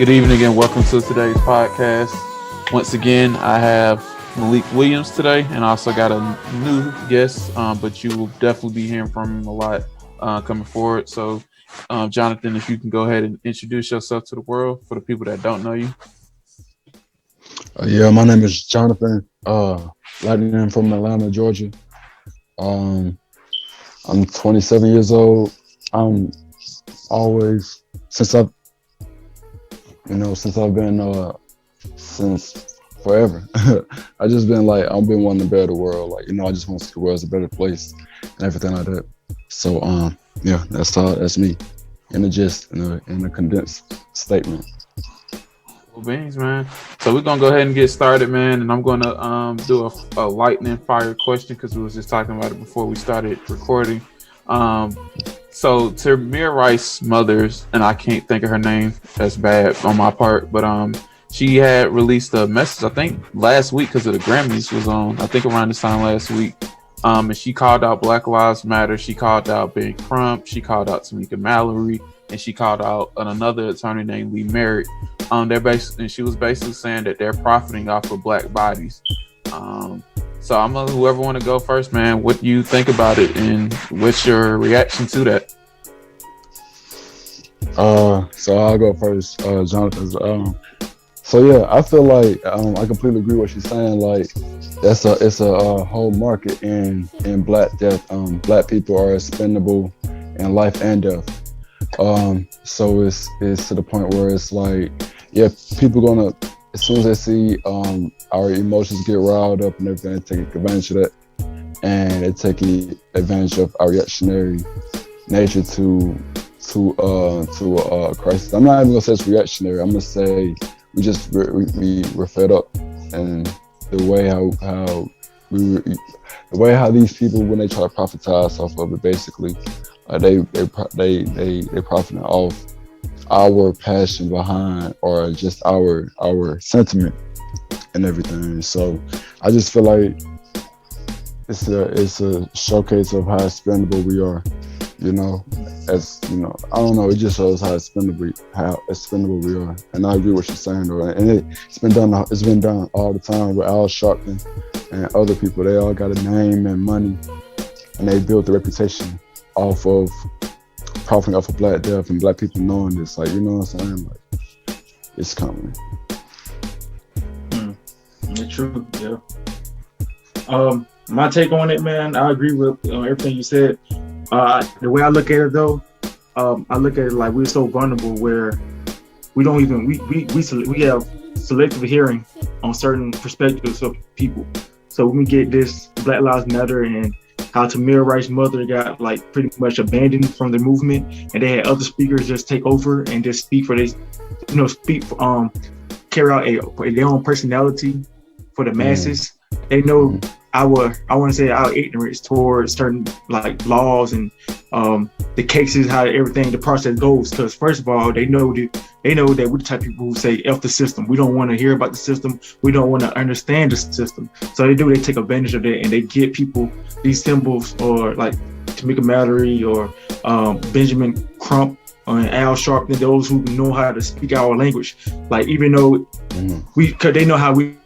Good evening and welcome to today's podcast. Once again, I have Malik Williams today, and I also got a new guest, but you will definitely be hearing from him a lot coming forward. So, Jonathan, if you can go ahead and introduce yourself to the world for the people that don't know you. My name is Jonathan. Lightning from Atlanta, Georgia. I'm 27 years old. I'm always since I've been since forever. I just been I've been wanting to better the world. I just want to see the world as a better place and everything like that. So that's me in a gist, in a condensed statement. Cool beans, man. So we're gonna go ahead and get started, man. And I'm gonna do a lightning fire question because we was just talking about it before we started recording. So Tamir Rice's mother's, and I can't think of her name, that's bad on my part, but she had released a message, I think last week because of the Grammys was on, I think around this time last week. And she called out Black Lives Matter, she called out Ben Crump, she called out Tamika Mallory, and she called out another attorney named Lee Merritt. And she was basically saying that they're profiting off of black bodies. So I'm gonna whoever want to go first, man. What do you think about it, and what's your reaction to that? So I'll go first, Jonathan. I feel like I completely agree with what she's saying. It's a whole market in Black death. Black people are expendable in life and death. So it's to the point where it's people gonna, as soon as they see our emotions get riled up and everything, they take advantage of that, and they take advantage of our reactionary nature to a crisis. I'm not even gonna say it's reactionary. I'm gonna say we're fed up, and the way how these people, when they try to profitize off of it, basically, they profiting off our passion behind, or just our sentiment and everything. So I just feel like it's a showcase of how expendable we are. I don't know. It just shows how expendable we are. And I agree with what she's saying, though. And it's been done all the time with Al Sharpton and other people. They all got a name and money, and they built a reputation off of profiting off of Black death and Black people knowing this. You know what I'm saying? It's coming. It's true. Yeah. My take on it, man. I agree with everything you said. The way I look at it, though, I look at it like we're so vulnerable where we don't even we have selective hearing on certain perspectives of people. So when we get this Black Lives Matter and how Tamir Rice's mother got pretty much abandoned from the movement, and they had other speakers just take over and just speak for this, carry out their own personality for the masses. They know I want to say our ignorance towards certain laws and the cases, how everything, the process goes. Because first of all, they know that we're the type of people who say F the system. We don't want to hear about the system. We don't want to understand the system. So they take advantage of that, and they get people these symbols, or Tamika Mallory or Benjamin Crump and Al Sharpton, those who know how to speak our language. Even though because they know how we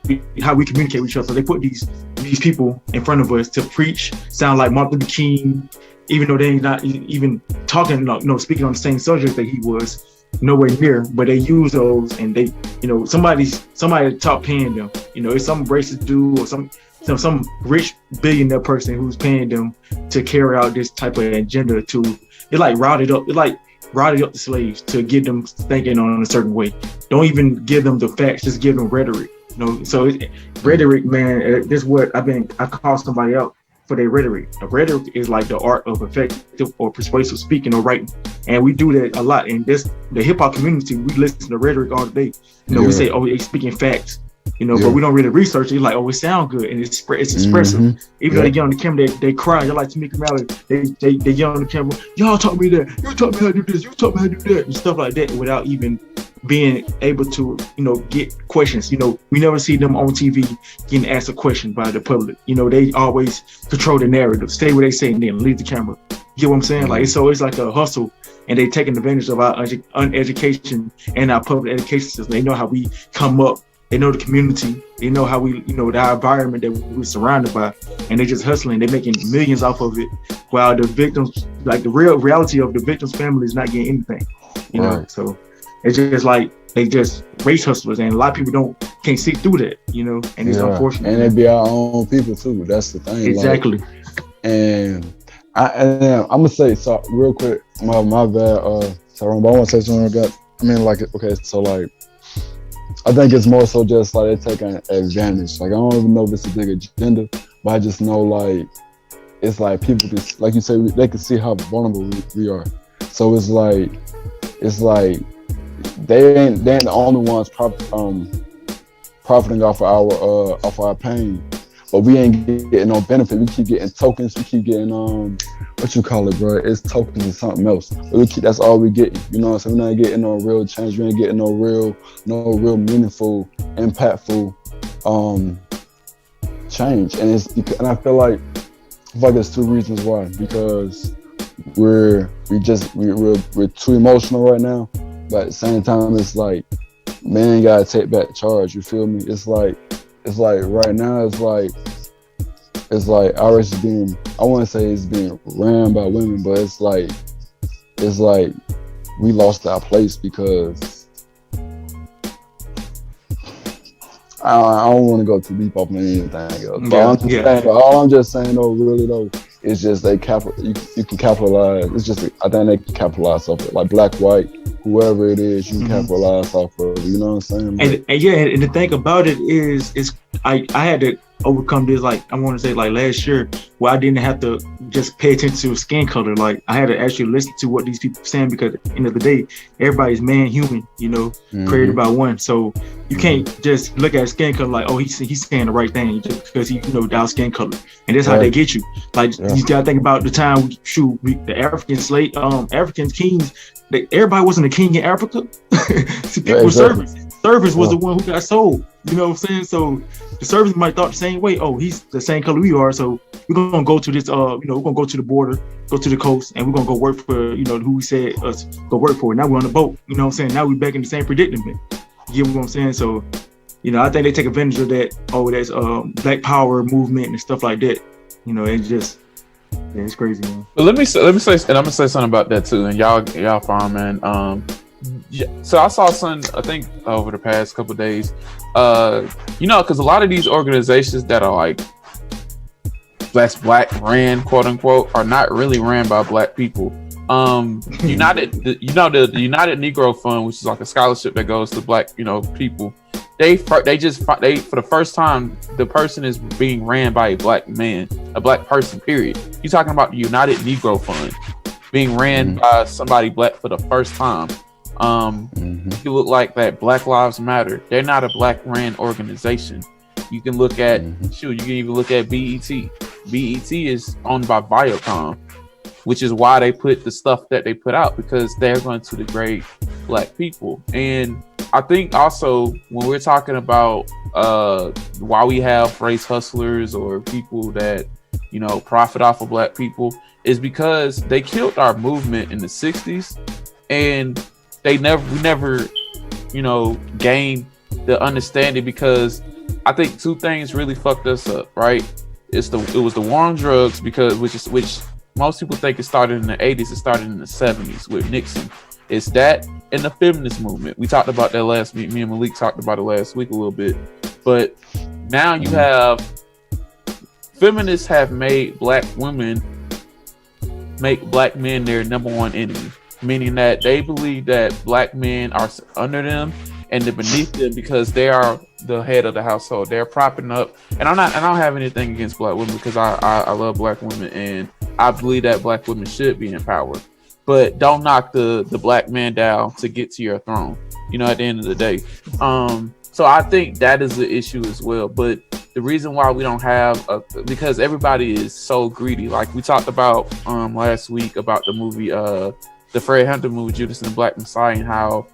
communicate with each other, so they put these people in front of us to preach, sound like Martin Luther King, even though they not even talking, speaking on the same subject that he was, nowhere near. But they use those, and they, somebody top paying them. It's some racist dude or some rich billionaire person who's paying them to carry out this type of agenda. Routed up the slaves to get them thinking on a certain way. Don't even give them the facts, just give them rhetoric. So rhetoric, man, this is what I call somebody out for their rhetoric. The rhetoric is the art of effective or persuasive speaking or writing. And we do that a lot. And the hip hop community, we listen to rhetoric all day. We say, they speaking facts. But we don't really research it. It sound good, and it's expressive. Even though they get on the camera, they cry. They're like Tamika Mallory. They get on the camera. Y'all taught me that. You taught me how to do this. You taught me how to do that, and stuff like that, without even being able to, get questions. We never see them on TV getting asked a question by the public. They always control the narrative, say what they say, and then leave the camera. You get what I'm saying? Like it's always like a hustle, and they taking advantage of our uneducation and our public education system. They know how we come up. They know the community. They know how we, the environment that we're surrounded by, and they just hustling. They're making millions off of it, while the victims, like the real reality of the victims' family, is not getting anything. You know, so it's just like they just race hustlers, and a lot of people can't see through that. And it's unfortunate. And they be our own people too. That's the thing. Exactly. Like, and I'm gonna say so real quick. My bad, Tyrone, but I want to say something. So like, I think it's more so just like they're taking advantage. Like I don't even know if it's a big agenda, but I just know like it's like people can, like you say, they can see how vulnerable we are. So it's like they ain't the only ones profiting off of our pain, but we ain't getting no benefit. We keep getting tokens. We keep getting what you call it, bro? It's tokens and something else. But that's all we getting. You know what I'm saying? We're not getting no real change. We ain't getting no real meaningful, impactful change. And I feel like there's two reasons why. Because we're too emotional right now, but at the same time it's like men gotta take back charge. You feel me? It's like right now it's like our race is being, I want to say it's being ran by women, but it's like we lost our place because I don't want to go too deep off on anything else. But all I'm just saying though, really though, is just you can capitalize. It's just I think they can capitalize off it. Like black, white, whoever it is, you can capitalize off of it. You know what I'm saying? And the thing about it is I had to overcome this, like I want to say like last year, where I didn't have to just pay attention to skin color. Like I had to actually listen to what these people are saying, because at the end of the day, everybody's man, human, created by one. So you can't just look at skin color like, oh, he's saying the right thing just because he dark skin color, and that's how they get you. Like you gotta think about the time the African slave, African kings. Everybody wasn't a king in Africa. See, people were servants. Servants was the one who got sold. You know what I'm saying? So the servants might thought the same way. Oh, he's the same color we are, so we're gonna go to this. We're gonna go to the border, go to the coast, and we're gonna go work for who we said us go work for. Now we're on the boat. You know what I'm saying? Now we're back in the same predicament. You get what I'm saying? So, I think they take advantage of that. Oh, that's Black Power movement and stuff like that. It's just. Yeah, it's crazy, man. But let me say, and I'm gonna say something about that too. And y'all fine, man. So I saw something, I think over the past couple of days. Because a lot of these organizations that are like that's black ran, quote unquote, are not really ran by black people. The United Negro Fund, which is like a scholarship that goes to black, people. They for the first time, the person is being ran by a black man, a black person, period. You're talking about the United Negro Fund being ran by somebody black for the first time. You look like that Black Lives Matter. They're not a black ran organization. You can look at, you can even look at BET. BET is owned by Viacom, which is why they put the stuff that they put out, because they're going to degrade black people. And I think also when we're talking about why we have race hustlers or people that, profit off of black people, is because they killed our movement in the 60s, and we never, gained the understanding, because I think two things really fucked us up, right? It was the war on drugs, which most people think it started in the 80s. It started in the 70s with Nixon. It's that and the feminist movement. We talked about that last week. Me and Malik talked about it last week a little bit. But now you have feminists have made black women make black men their number one enemy, meaning that they believe that black men are under them and they're beneath them because they are the head of the household. They're propping up, and I don't have anything against black women, because I love black women, and I believe that black women should be empowered. But don't knock the black man down to get to your throne, at the end of the day. So I think that is the issue as well. But the reason why we don't have because everybody is so greedy. Like we talked about last week about the movie, the Fred Hampton movie, Judas and the Black Messiah, and how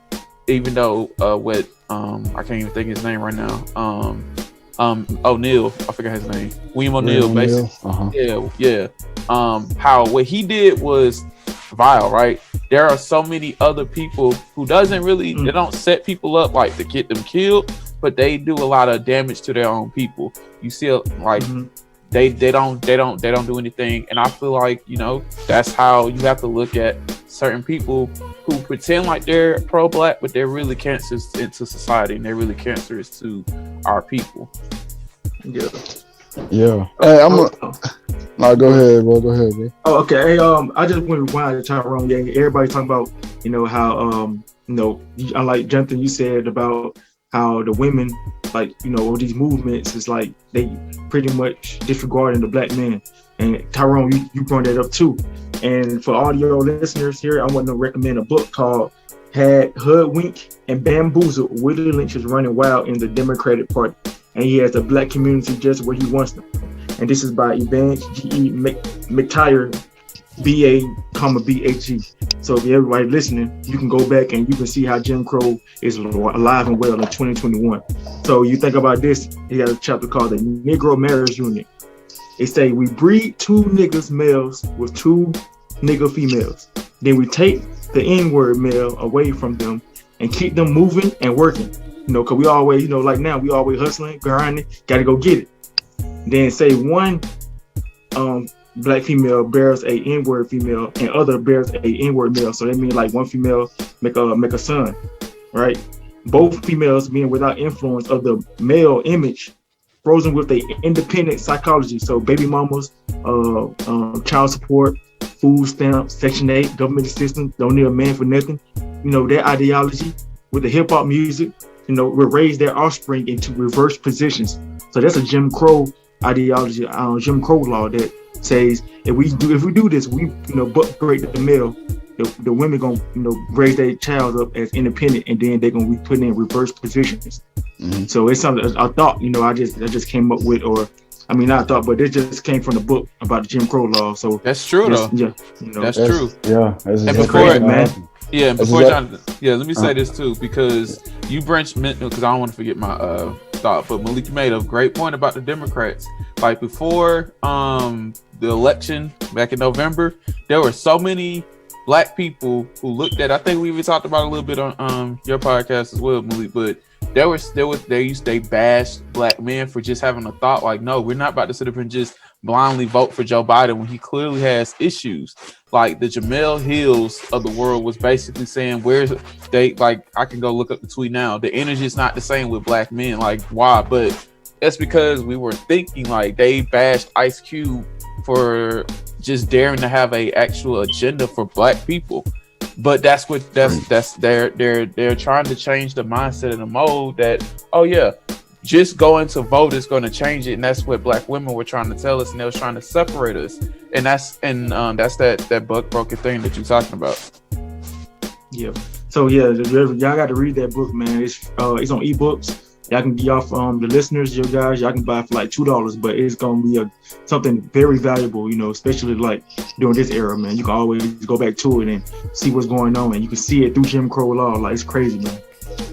even though I can't even think his name right now. O'Neal, I forgot his name. William O'Neal, basically. Uh-huh. Yeah. how what he did was vile, right? There are so many other people who doesn't really, they don't set people up like to get them killed, but they do a lot of damage to their own people. You see, like they don't do anything, and I feel like, you know, that's how you have to look at certain people who pretend like they're pro-black, but they're really cancerous into society, and they're really cancerous to our people. Yeah. Yeah. Hey, no, go ahead, bro. Go ahead, bro. Oh, okay. Hey, I just want to rewind to Tyrone. Yeah, everybody's talking about, you know, how you know, like Jonathan, you said about how the women, like, you know, all these movements is like they pretty much disregarding the black man. And Tyrone, you brought that up too. And for audio listeners here, I want to recommend a book called Hoodwink and Bamboozled: Willie Lynch is Running Wild in the Democratic Party. And he has the black community just where he wants them. And this is by Evans G.E. McTire, B.A., B.H.G. So if everybody listening, you can go back and you can see how Jim Crow is alive and well in 2021. So you think about this, he got a chapter called the Negro Marriage Unit. It say, we breed 2 niggas males with 2 nigga females. Then we take the N-word male away from them and keep them moving and working. You know, cause we always, you know, like now we always hustling, grinding, gotta go get it. Then say one black female bears a N-word female and other bears a N-word male. So that means like one female make a son, right? Both females being without influence of the male image, frozen with the independent psychology. So baby mamas, child support, food stamps, Section 8, government assistance, don't need a man for nothing. You know, their ideology with the hip hop music, you know, will raise their offspring into reverse positions. So that's a Jim Crow ideology, Jim Crow law that says if we do this, we, you know, butt break the male, the women gonna, you know, raise their child up as independent, and then they're gonna be put in reverse positions. So it's something I thought, you know, I just came up with, or I mean not thought, but it just came from the book about the Jim Crow law. So that's true though. Yeah, you know, that's true. Yeah, that's and before man. Yeah, and before Jonathan, let me say this too, because you because I don't want to forget my thought, but Malik, you made a great point about the Democrats. Like before the election back in November, there were so many black people who looked at, I think we even talked about a little bit on your podcast as well, Malik, but they bashed black men for just having a thought like, no, we're not about to sit up and just blindly vote for Joe Biden when he clearly has issues. Like the Jamel Hills of the world was basically saying, I can go look up the tweet now, the energy is not the same with black men. Like, why? But that's because we were thinking like they bashed Ice Cube for just daring to have a actual agenda for black people. But that's they're trying to change the mindset and the mode that, oh yeah, just going to vote is going to change it, and that's what black women were trying to tell us, and they was trying to separate us, and that's that buck broken thing that you're talking about. Yeah. So yeah, y'all got to read that book, man. It's on ebooks. Y'all can get off the listeners, you guys. Y'all can buy it for like $2, but it's gonna be something very valuable, you know, especially like during this era, man. You can always go back to it and see what's going on, and you can see it through Jim Crow law. Like, it's crazy, man.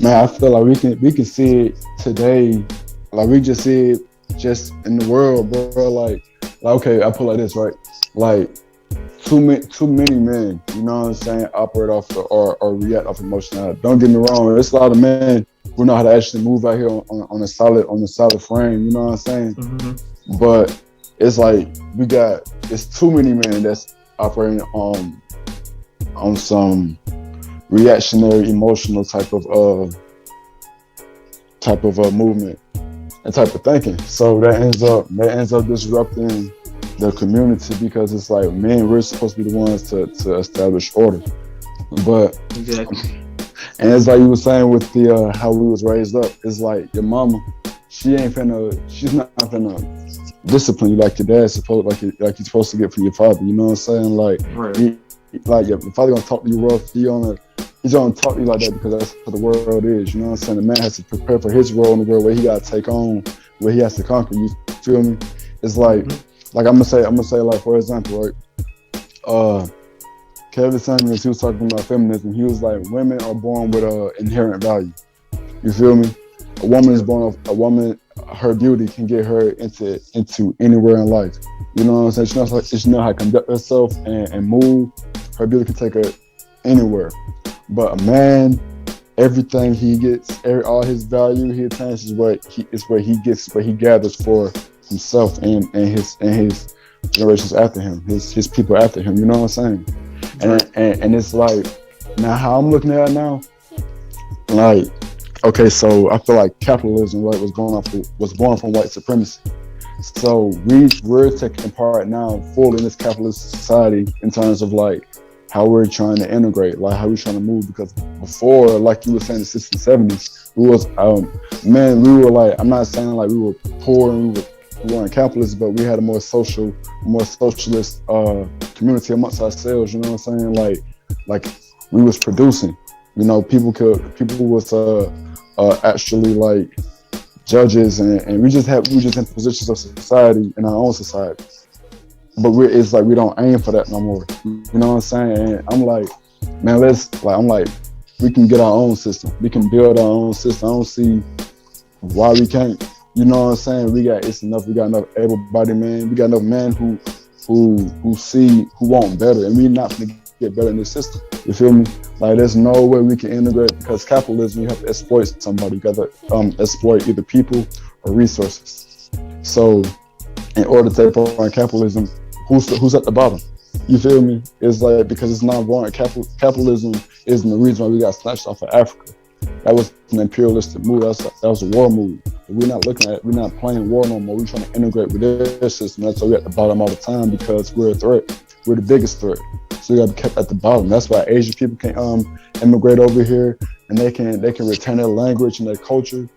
Man, I feel like we can see it today. Like, we just see it just in the world, bro. Like okay, I put it like this, right? Like too many men, you know what I'm saying, operate off or react off emotionality. Don't get me wrong, there's a lot of men who know how to actually move out here on a solid frame, you know what I'm saying? Mm-hmm. But it's like it's too many men that's operating on some reactionary, emotional type of movement and type of thinking. So that ends up disrupting the community, because it's like, man, we're supposed to be the ones to establish order. But exactly. And it's like you were saying with the how we was raised up, it's like your mama, she's not finna discipline you like your dad's supposed, like you're supposed to get from your father. You know what I'm saying? Like, right. Like your father gonna talk to you rough, he's gonna talk to you like that because that's what the world is. You know what I'm saying? The man has to prepare for his role in the world, where he gotta take on, where he has to conquer. You feel me? It's like, like I'm gonna say, like, for example, right? Kevin Samuels, he was talking about feminism. He was like, women are born with inherent value. You feel me? A woman her beauty can get her into anywhere in life. You know what I'm saying? She knows how to conduct herself and move. Her beauty can take her anywhere. But a man, everything he gets, all his value he attains is what he gathers for himself and his generations after him, his people after him. You know what I'm saying? And it's like, now how I'm looking at it now, like, okay, so I feel like capitalism, right, was born from white supremacy. So we're taking part now fully in this capitalist society in terms of like how we're trying to integrate, like how we're trying to move. Because before, like you were saying, the 60s and 70s, we was we were like, I'm not saying like we were poor and we weren't capitalists, but we had a more socialist community amongst ourselves. You know what I'm saying? Like we was producing. You know, people was actually like judges, and we just in positions of society in our own society. But it's like we don't aim for that no more. You know what I'm saying? And I'm like, man, we can get our own system. We can build our own system. I don't see why we can't. You know what I'm saying? We got enough able-bodied men. We got enough men who want better, and we not gonna get better in this system. You feel me? Like, there's no way we can integrate, because capitalism, you have to exploit somebody. You got to exploit either people or resources. So, in order to take part in capitalism, who's at the bottom? You feel me? It's like, because it's not wrong. Capitalism isn't the reason why we got snatched off of Africa. That was an imperialistic move. That was a war move. We're not playing war no more. We're trying to integrate with their system. That's why we're at the bottom all the time, because we're a threat. We're the biggest threat. So we got to be kept at the bottom. That's why Asian people can immigrate over here, and they can retain their language and their culture.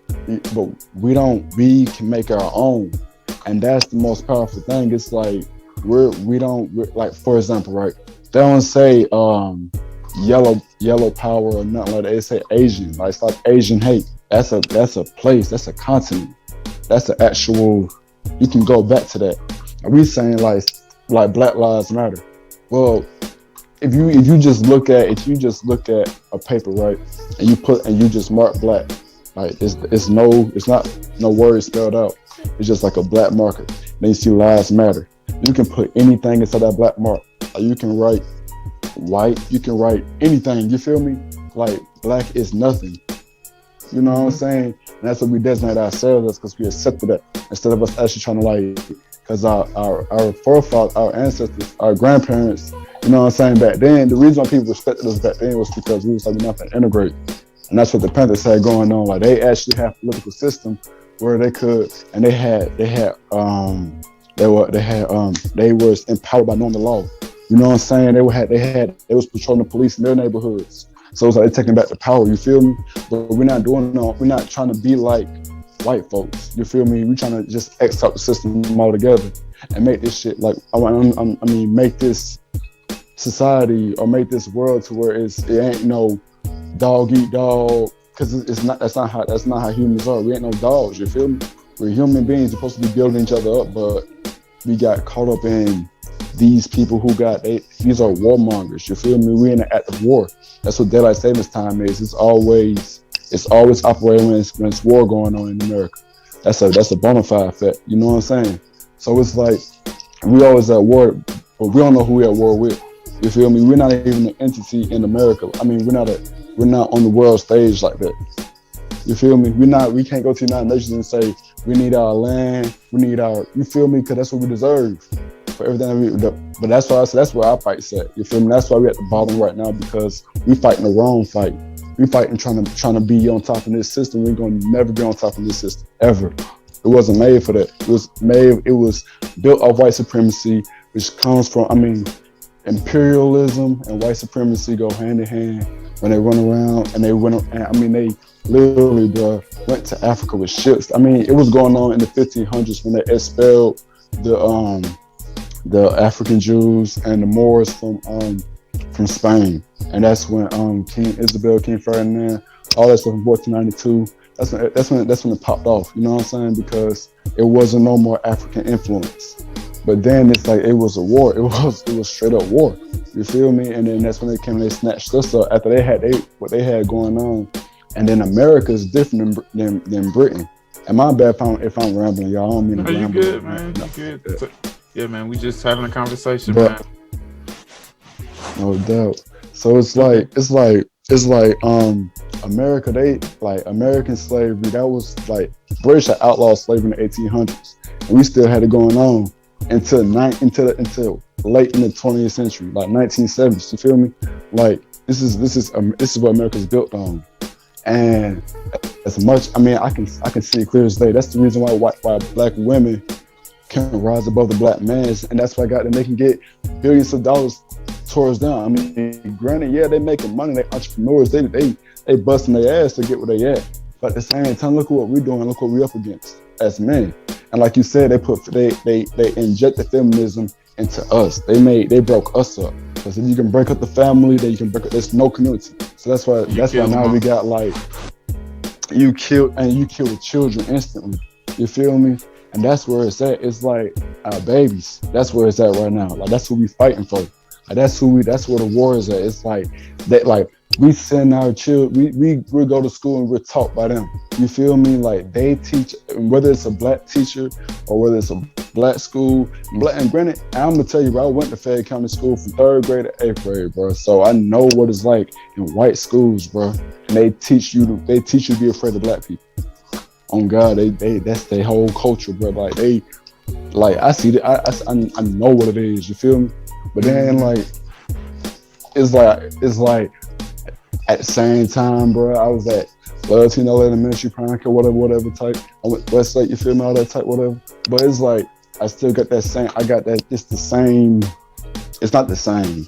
But we can make our own, and that's the most powerful thing. It's like we're like, for example, right? They don't say yellow power or nothing like that. They say Asian. Like, it's like Asian hate. That's a place. That's a continent. That's an actual. You can go back to that. And we saying like Black Lives Matter. Well, if you just look at a paper, right, and you just mark black, like it's not no words spelled out. It's just like a black marker. Then you see Lives Matter. You can put anything inside that black mark. Like, you can write white. You can write anything. You feel me? Like, black is nothing. You know what I'm saying? And that's what we designate ourselves as, because we accepted that, instead of us actually trying to, like, because our forefathers, our ancestors, our grandparents, you know what I'm saying, back then, the reason why people respected us back then was because we was like, we're not going to integrate. And that's what the Panthers had going on. Like, they actually had a political system where they could, and they was empowered by knowing the law. You know what I'm saying? They was patrolling the police in their neighborhoods. So it's like they're taking back the power, you feel me? But we're not trying to be like white folks, you feel me? We're trying to just X out the system altogether and make this shit like, make this society, or make this world to where it ain't no dog eat dog, because that's not how humans are. We ain't no dogs, you feel me? We're human beings, supposed to be building each other up, but we got caught up in these people these are warmongers, you feel me? We're in an active war. That's what daylight savings time is. It's always operating when it's war going on in America. That's a bona fide fact. You know what I'm saying? So it's like, we always at war, but we don't know who we're at war with. You feel me? We're not even an entity in America. I mean, we're not on the world stage like that. You feel me? We can't go to the United Nations and say, we need our land, you feel me? Because that's what we deserve for everything but that's why I said, that's where our fight's at. You feel me? That's why we're at the bottom right now, because we fighting the wrong fight. We fighting trying to be on top of this system. We're going to never be on top of this system, ever. It wasn't made for that. It was built off white supremacy, which comes from, imperialism and white supremacy go hand in hand when they run around, and they literally, bro, went to Africa with ships. It was going on in the 1500s when they expelled the African Jews and the Moors from Spain, and that's when King Isabel, King Ferdinand, all that stuff in 1492. That's when it popped off. You know what I'm saying? Because it wasn't no more African influence. But then it's like, it was a war. It was straight up war. You feel me? And then that's when they came and they snatched us up after they had what they had going on. And then America is different than Britain. And my bad if I'm rambling, y'all. I don't mean to No, you ramble. good, man. You good. So, yeah, man. We just having a conversation, But man. no doubt. So it's like America, they like American slavery, that was like British had outlawed slavery in the 1800s. And we still had it going on until late in the 20th century, like 1970s. You feel me? Like this is what America's built on. And as much, I mean, I can see it clear as day. That's the reason why black women can rise above the black man, and that's why they can get billions of dollars towards them. I mean, granted, yeah, they making money, they entrepreneurs, they busting their ass to get where they at. But at the same time, look at what we're doing, look what we're up against as men. And like you said, they injected feminism into us. They broke us up. Because if you can break up the family, then you can break up. There's no community. So that's why now we got like you kill the children instantly. You feel me? And that's where it's at. It's like our babies. That's where it's at right now. Like that's what we fighting for. Like that's where the war is at. It's like that. Like we send our children. We go to school and we're taught by them. You feel me? Like they teach, whether it's a black teacher or whether it's a black school. And granted, I'm gonna tell you, bro, I went to Fayette County School from 3rd grade to 8th grade, bro. So I know what it's like in white schools, bro. And they teach you to be afraid of black people. On God, that's their whole culture, bro. Like I see that, I know what it is. You feel me? But then it's like at the same time, bro. I was at Latino Elementary, Prime Care, whatever type. I went Westlake, you feel me, all that type, whatever. But it's like I still got that same. I got that. It's the same. It's not the same.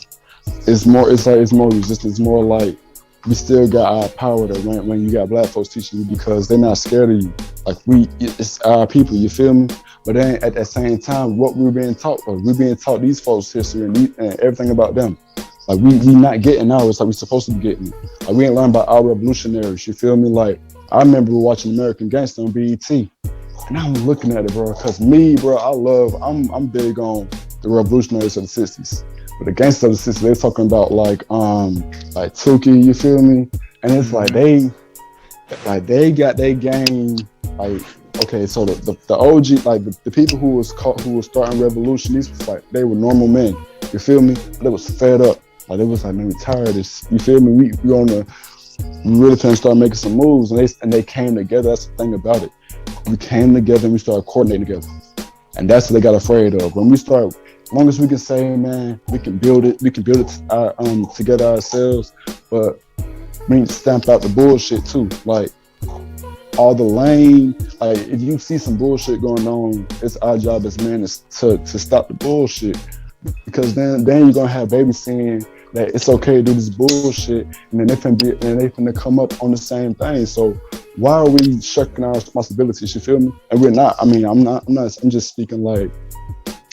It's more resistance. It's more like we still got our power to when you got black folks teaching you, because they're not scared of you. Like it's our people. You feel me? But then at the same time, what we're being taught, these folks' history and everything about them. Like we not getting ours like we supposed to be getting it. Like we ain't learned about our revolutionaries. You feel me? Like I remember watching American Gangster on BET, and I was looking at it, bro. Cause me, bro, I'm big on the revolutionaries of the '60s. But the gangsters of the '60s, they're talking about like Tuki. You feel me? And it's like they got their game. Like okay, so the OG, like the people who was starting revolution, these was like they were normal men. You feel me? But they was fed up. Like it was like, man, we tired of this. You feel me? We really finna start making some moves, and they came together. That's the thing about it. We came together and we started coordinating together, and that's what they got afraid of. When we start, as long as we can say, man, we can build it together ourselves, but we need to stamp out the bullshit too. Like all the lame, like if you see some bullshit going on, it's our job as men to stop the bullshit. Because then you're gonna have babies saying that it's okay to do this bullshit, and then they finna come up on the same thing. So why are we shucking our responsibilities? You feel me? And we're not. I mean, I'm just speaking like,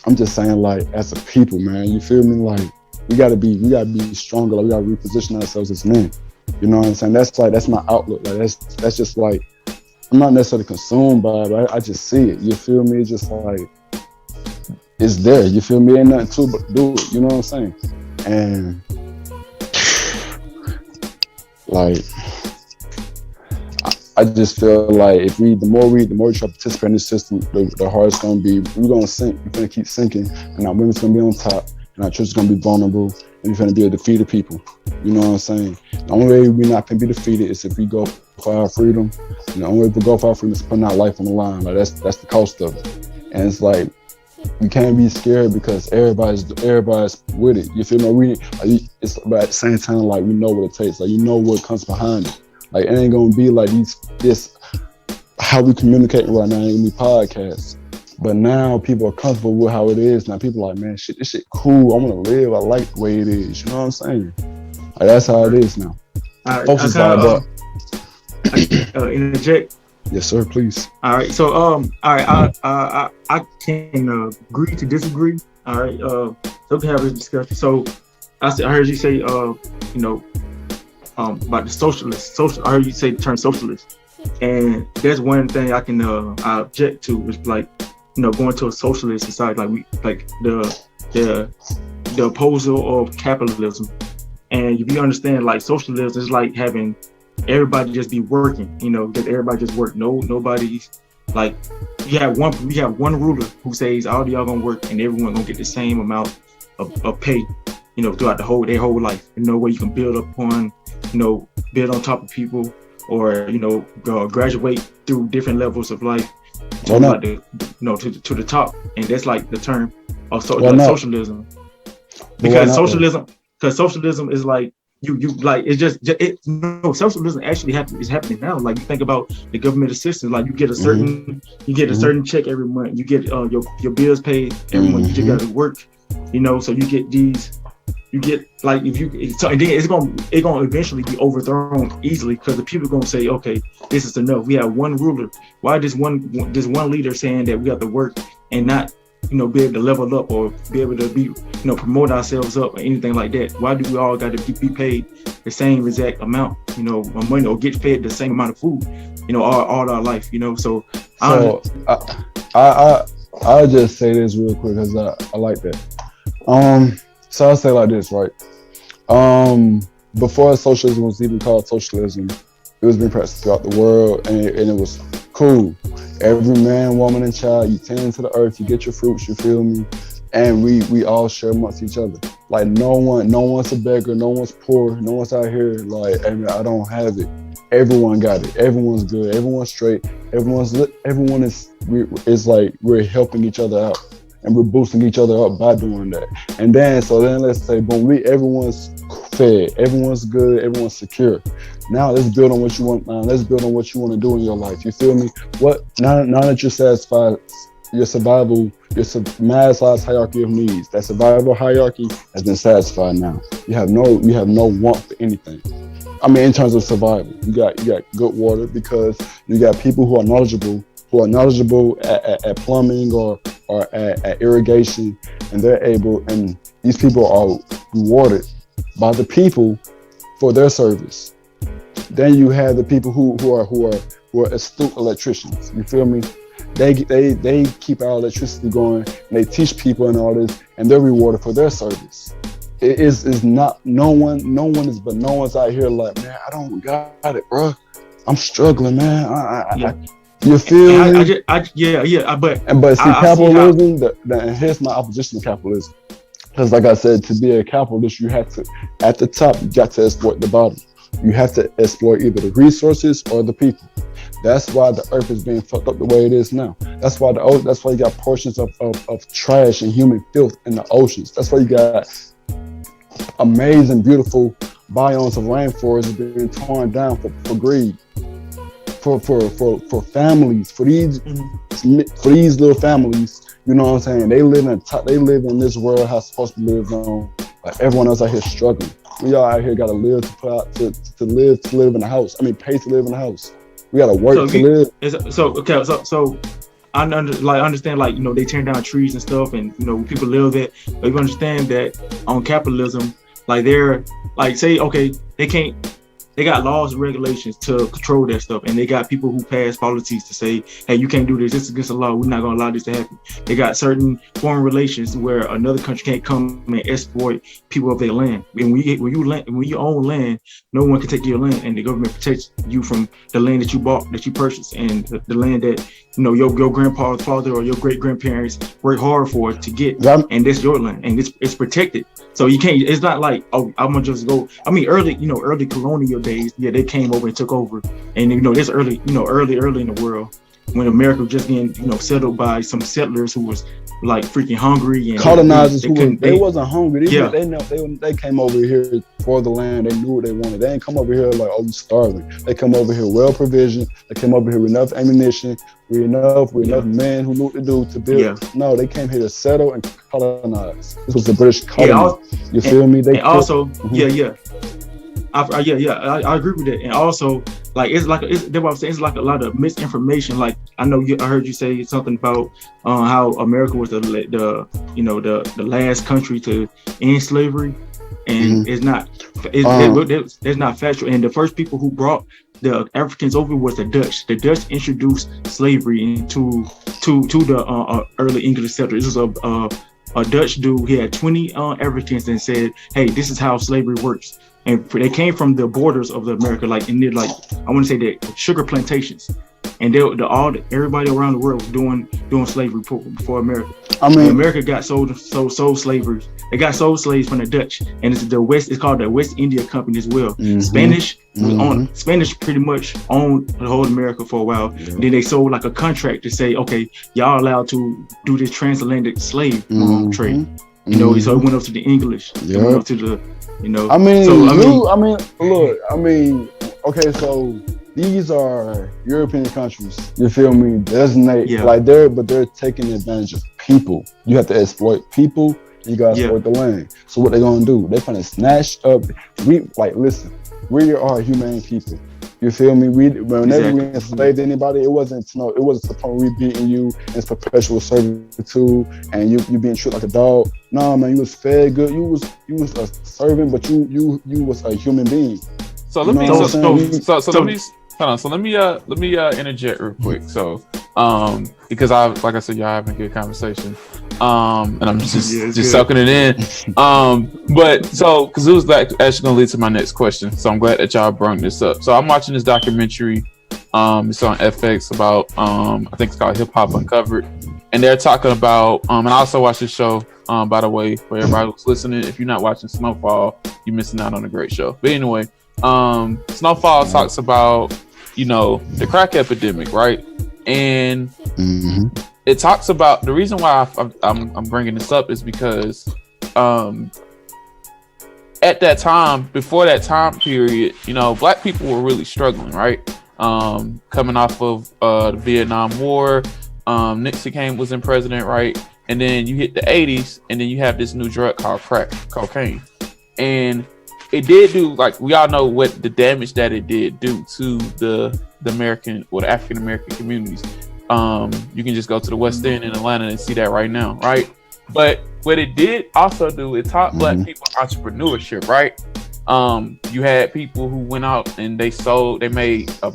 I'm just saying like as a people, man. You feel me? Like we gotta be stronger. Like we gotta reposition ourselves as men. You know what I'm saying? That's my outlook. Like that's just like I'm not necessarily consumed by it, but I just see it. You feel me? It's just like it's there. You feel me? Ain't nothing to but do it. You know what I'm saying? And like I just feel like the more we try to participate in this system, the harder it's gonna be. We're gonna sink. We're gonna keep sinking, and our women's gonna be on top, and our church is gonna be vulnerable, and we're gonna be a defeated people. You know what I'm saying? The only way we're not gonna be defeated is if we go for our freedom. And the only way we go for our freedom is putting our life on the line. Like that's the cost of it. And it's like we can't be scared because everybody's with it. You feel me? But at the same time, like we know what it takes. Like you know what comes behind it. Like it ain't gonna be like this how we communicating right now in the podcast. But now people are comfortable with how it is. Now people are like, man, this shit cool. I wanna live. I like the way it is. You know what I'm saying? Like that's how it is now. Folks is like interject. Yes, sir. Please. All right. So all right. I can agree to disagree. All right. So we can have a discussion. So I heard you say about the socialist. I heard you say the term socialist, and that's one thing I can I object to is like going to a socialist society, like the opposal of capitalism. And if you understand, like socialism is like having everybody just be working, get everybody just work. Nobody's Like we have one ruler who says all of y'all gonna work and everyone gonna get the same amount of pay, throughout their whole life. Where you can build upon, build on top of people, or graduate through different levels of life to like to the top. And that's like the term of socialism. Because socialism is like you like socialism actually is happening now. Like you think about the government assistance, like you get a certain certain check every month, you get your bills paid every month, you just gotta work, so you get these, and then it's gonna eventually be overthrown easily, because the people are gonna say, okay, this is enough. We have one ruler. Why this one leader saying that we have to work and not be able to level up or be able to be promote ourselves up or anything like that? Why do we all got to be paid the same exact amount of money, or get fed the same amount of food all our life? So I'll just say this real quick, because I like that. So I'll say like this, right? Before socialism was even called socialism, it was being practiced throughout the world, and it was cool. Every man, woman, and child, you tend to the earth, you get your fruits, you feel me? And we all share amongst each other. Like no one's a beggar, no one's poor, no one's out here like, I don't have it. Everyone got it. Everyone's good. Everyone's straight. Everyone is like, we're helping each other out, and we're boosting each other up by doing that. And then let's say, boom, everyone's fed, everyone's good, everyone's secure. Now let's build on what you want. Let's build on what you want to do in your life. You feel me? Now that you're satisfied, your survival, your Maslow's hierarchy of needs, that survival hierarchy has been satisfied now. You have no want for anything. I mean, in terms of survival, you got good water, because you got people who are knowledgeable at plumbing or at irrigation, and and these people are rewarded by the people for their service. Then you have the people who are astute electricians. You feel me? They keep our electricity going, and they teach people and all this, and they're rewarded for their service. It is not no one's out here like, man, I don't got it, bro. I'm struggling, man. You feel me? But see, capitalism. And here's my opposition to capitalism. Because, like I said, to be a capitalist, you have to, at the top, you got to exploit the bottom. You have to exploit either the resources or the people. That's why the earth is being fucked up the way it is now. That's why you got portions of trash and human filth in the oceans. That's why you got amazing, beautiful biomes of rainforests being torn down for greed. For families, for these little families, you know what I'm saying? They live in this world how it's supposed to live on. Like everyone else out here struggling. We all out here gotta live to live in a house. I mean, pay to live in a house. We gotta work to live. So I understand, like, they tear down trees and stuff, and people live that. But you understand that on capitalism, like they're like, say, okay, they got laws and regulations to control that stuff, and they got people who pass policies to say, hey, you can't do this. This is against the law. We're not going to allow this to happen. They got certain foreign relations where another country can't come and exploit people of their land. And when you own land, no one can take your land, and the government protects you from the land that you bought, that you purchased, and the land that your grandpa's father or your great grandparents worked hard for to get, and that's your land, and it's protected. So you can't. It's not like, oh, I'm gonna just go. I mean, early colonial days, yeah, they came over and took over, and this early in the world, when America was just getting settled by some settlers who was like freaking hungry and colonizers they wasn't hungry. They came over here for the land. They knew what they wanted. They didn't come over here like, oh, we starving. They come over here well provisioned. They came over here with enough ammunition, with enough men who knew what to do to build. Yeah. No, they came here to settle and colonize. This was the British colony. You feel me? They also, I agree with that. And also, like, that's what I'm saying. It's like a lot of misinformation. Like, I heard you say something about how America was the last country to end slavery, and it's not factual. And the first people who brought the Africans over was the Dutch. The Dutch introduced slavery into the early English settlers. This was a Dutch dude. He had 20 Africans and said, hey, this is how slavery works. And they came from the borders of America, like I want to say that sugar plantations. and everybody around the world was doing slavery before America. I When mean, America got sold slavers. They got sold slaves from the Dutch, and it's called the West India Company as well. Spanish Spanish pretty much owned the whole America for a while. Yeah. Then they sold like a contract to say, okay, y'all allowed to do this transatlantic slave trade. You know, so it went up to the English. It went up to the, you know. Okay, so these are European countries. You feel me? Designate but they're taking advantage of people. You have to exploit people. You gotta exploit the land. So what they gonna do? They're gonna snatch up. Listen, we are humane people. You feel me? Whenever we enslaved anybody, it wasn't supposed we beating you in perpetual servitude and you being treated like a dog. No, man, you was fed good. You was a servant, but you was a human being. So let me interject real quick. So because like I said, y'all having a good conversation. And I'm just soaking it in. But so because it was actually gonna lead to my next question. So I'm glad that y'all brought this up. So I'm watching this documentary. It's on FX about I think it's called Hip Hop Uncovered, and they're talking about and I also watched this show. By the way, for everybody who's listening, if you're not watching Snowfall, you're missing out on a great show. But anyway, Snowfall talks about the crack epidemic, right? And it talks about the reason why I'm bringing this up is because at that time, before that time period, black people were really struggling, right? Coming off of the Vietnam War, Nixon was in president, right? And then you hit the 80s, and then you have this new drug called cocaine, and it did do, like we all know what the damage that it did do to the American or the African American communities. You can just go to the West End in Atlanta and see that right now, right? But what it did also do, it taught black people entrepreneurship, right? You had people who went out and they made a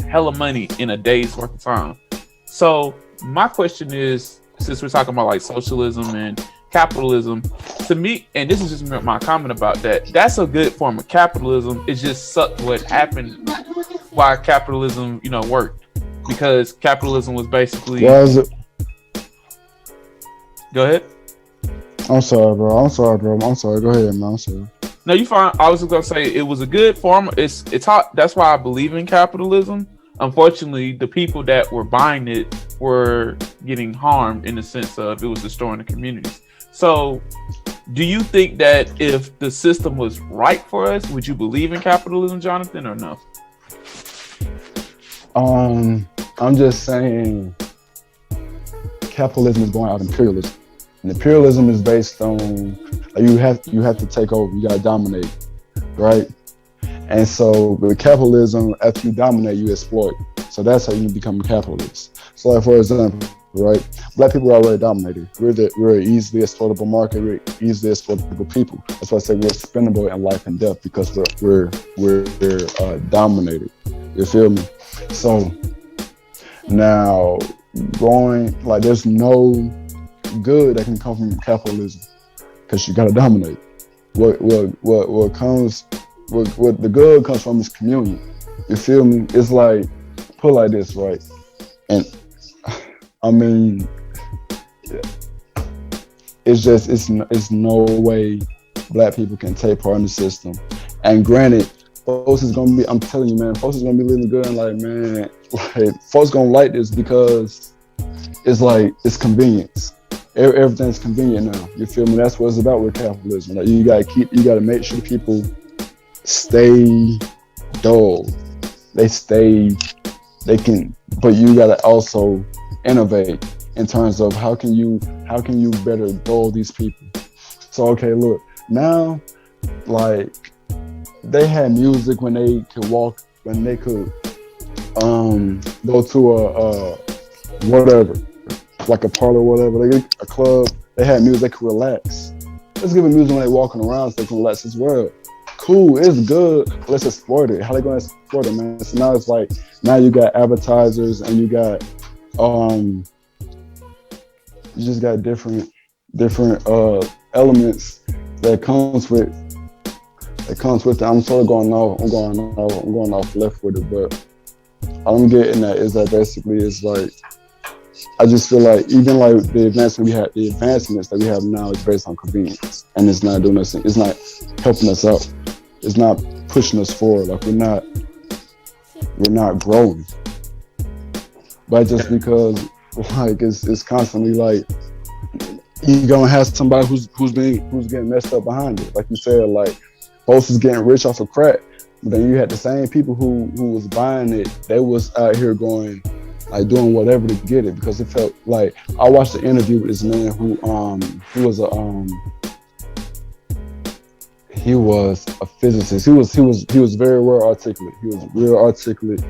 hell of money in a day's worth of time. So my question is, since we're talking about like socialism and capitalism, to me, and this is just my comment about that's a good form of capitalism. It just sucked what happened, why capitalism, worked. Because capitalism was basically. Why is it? Go ahead. I'm sorry, bro. Go ahead, man. I'm sorry. No, you fine. I was just gonna say it was a good form. It's hot. That's why I believe in capitalism. Unfortunately, the people that were buying it were getting harmed in the sense of it was destroying the communities. So, do you think that if the system was right for us, would you believe in capitalism, Jonathan, or no? I'm just saying capitalism is going out imperialism. And imperialism is based on you have to take over, you gotta dominate, right? And so with capitalism, after you dominate, you exploit. So that's how you become a capitalist. So like for example, right, black people are already dominated. We're an easily exploitable market, we're easily exploitable people. That's why I say we're expendable in life and death, because we're dominated. You feel me? So now there's no good that can come from capitalism, because you gotta dominate. What the good comes from is communion. You feel me? It's like, put it like this, right? And I mean, it's no way black people can take part in the system. And granted, folks is gonna be, I'm telling you, man, folks is gonna be living good and folks gonna like this because it's convenience. Everything's convenient now. You feel me? That's what it's about with capitalism. Like you gotta make sure people stay dull. But you gotta also innovate in terms of how can you better dull these people. So okay, look, now they had music when they could walk, when they could go to a whatever, like a parlor or whatever, a club. They had music they could relax. Let's give them music when they walking around so they can relax as well. Cool, it's good. Let's exploit it. How they gonna exploit it, man? So now it's like, now you got advertisers and you got you just got different elements that comes with it. I'm sort of going off left with it, but all I'm getting at is that basically it's like I just feel like even like the advancements that we have now is based on convenience, and it's not doing us. It's not helping us out. It's not pushing us forward. Like we're not growing. But just because like it's constantly like you're gonna have somebody who's getting messed up behind it. Like you said, like folks is getting rich off of crack. But then you had the same people who was buying it. They was out here going, like doing whatever to get it because it felt like I watched the interview with this man who he was a physicist. He was very well articulate. He was real articulate,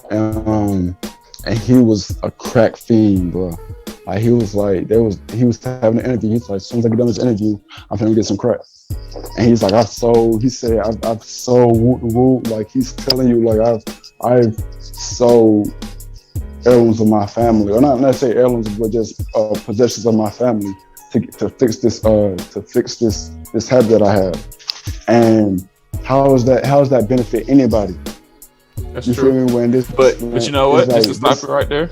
and he was a crack fiend, bro. Like he was having an interview. He's like, as soon as I get done this interview, I'm gonna get some crack. And he's like, I've sold woo. Like he's telling you, like I've sold heirlooms of my family, or not necessarily heirlooms, but just possessions of my family to fix this habit that I have. And how does that benefit anybody? That's you true. Feel me? When this, but you know what? Just to stop it right there.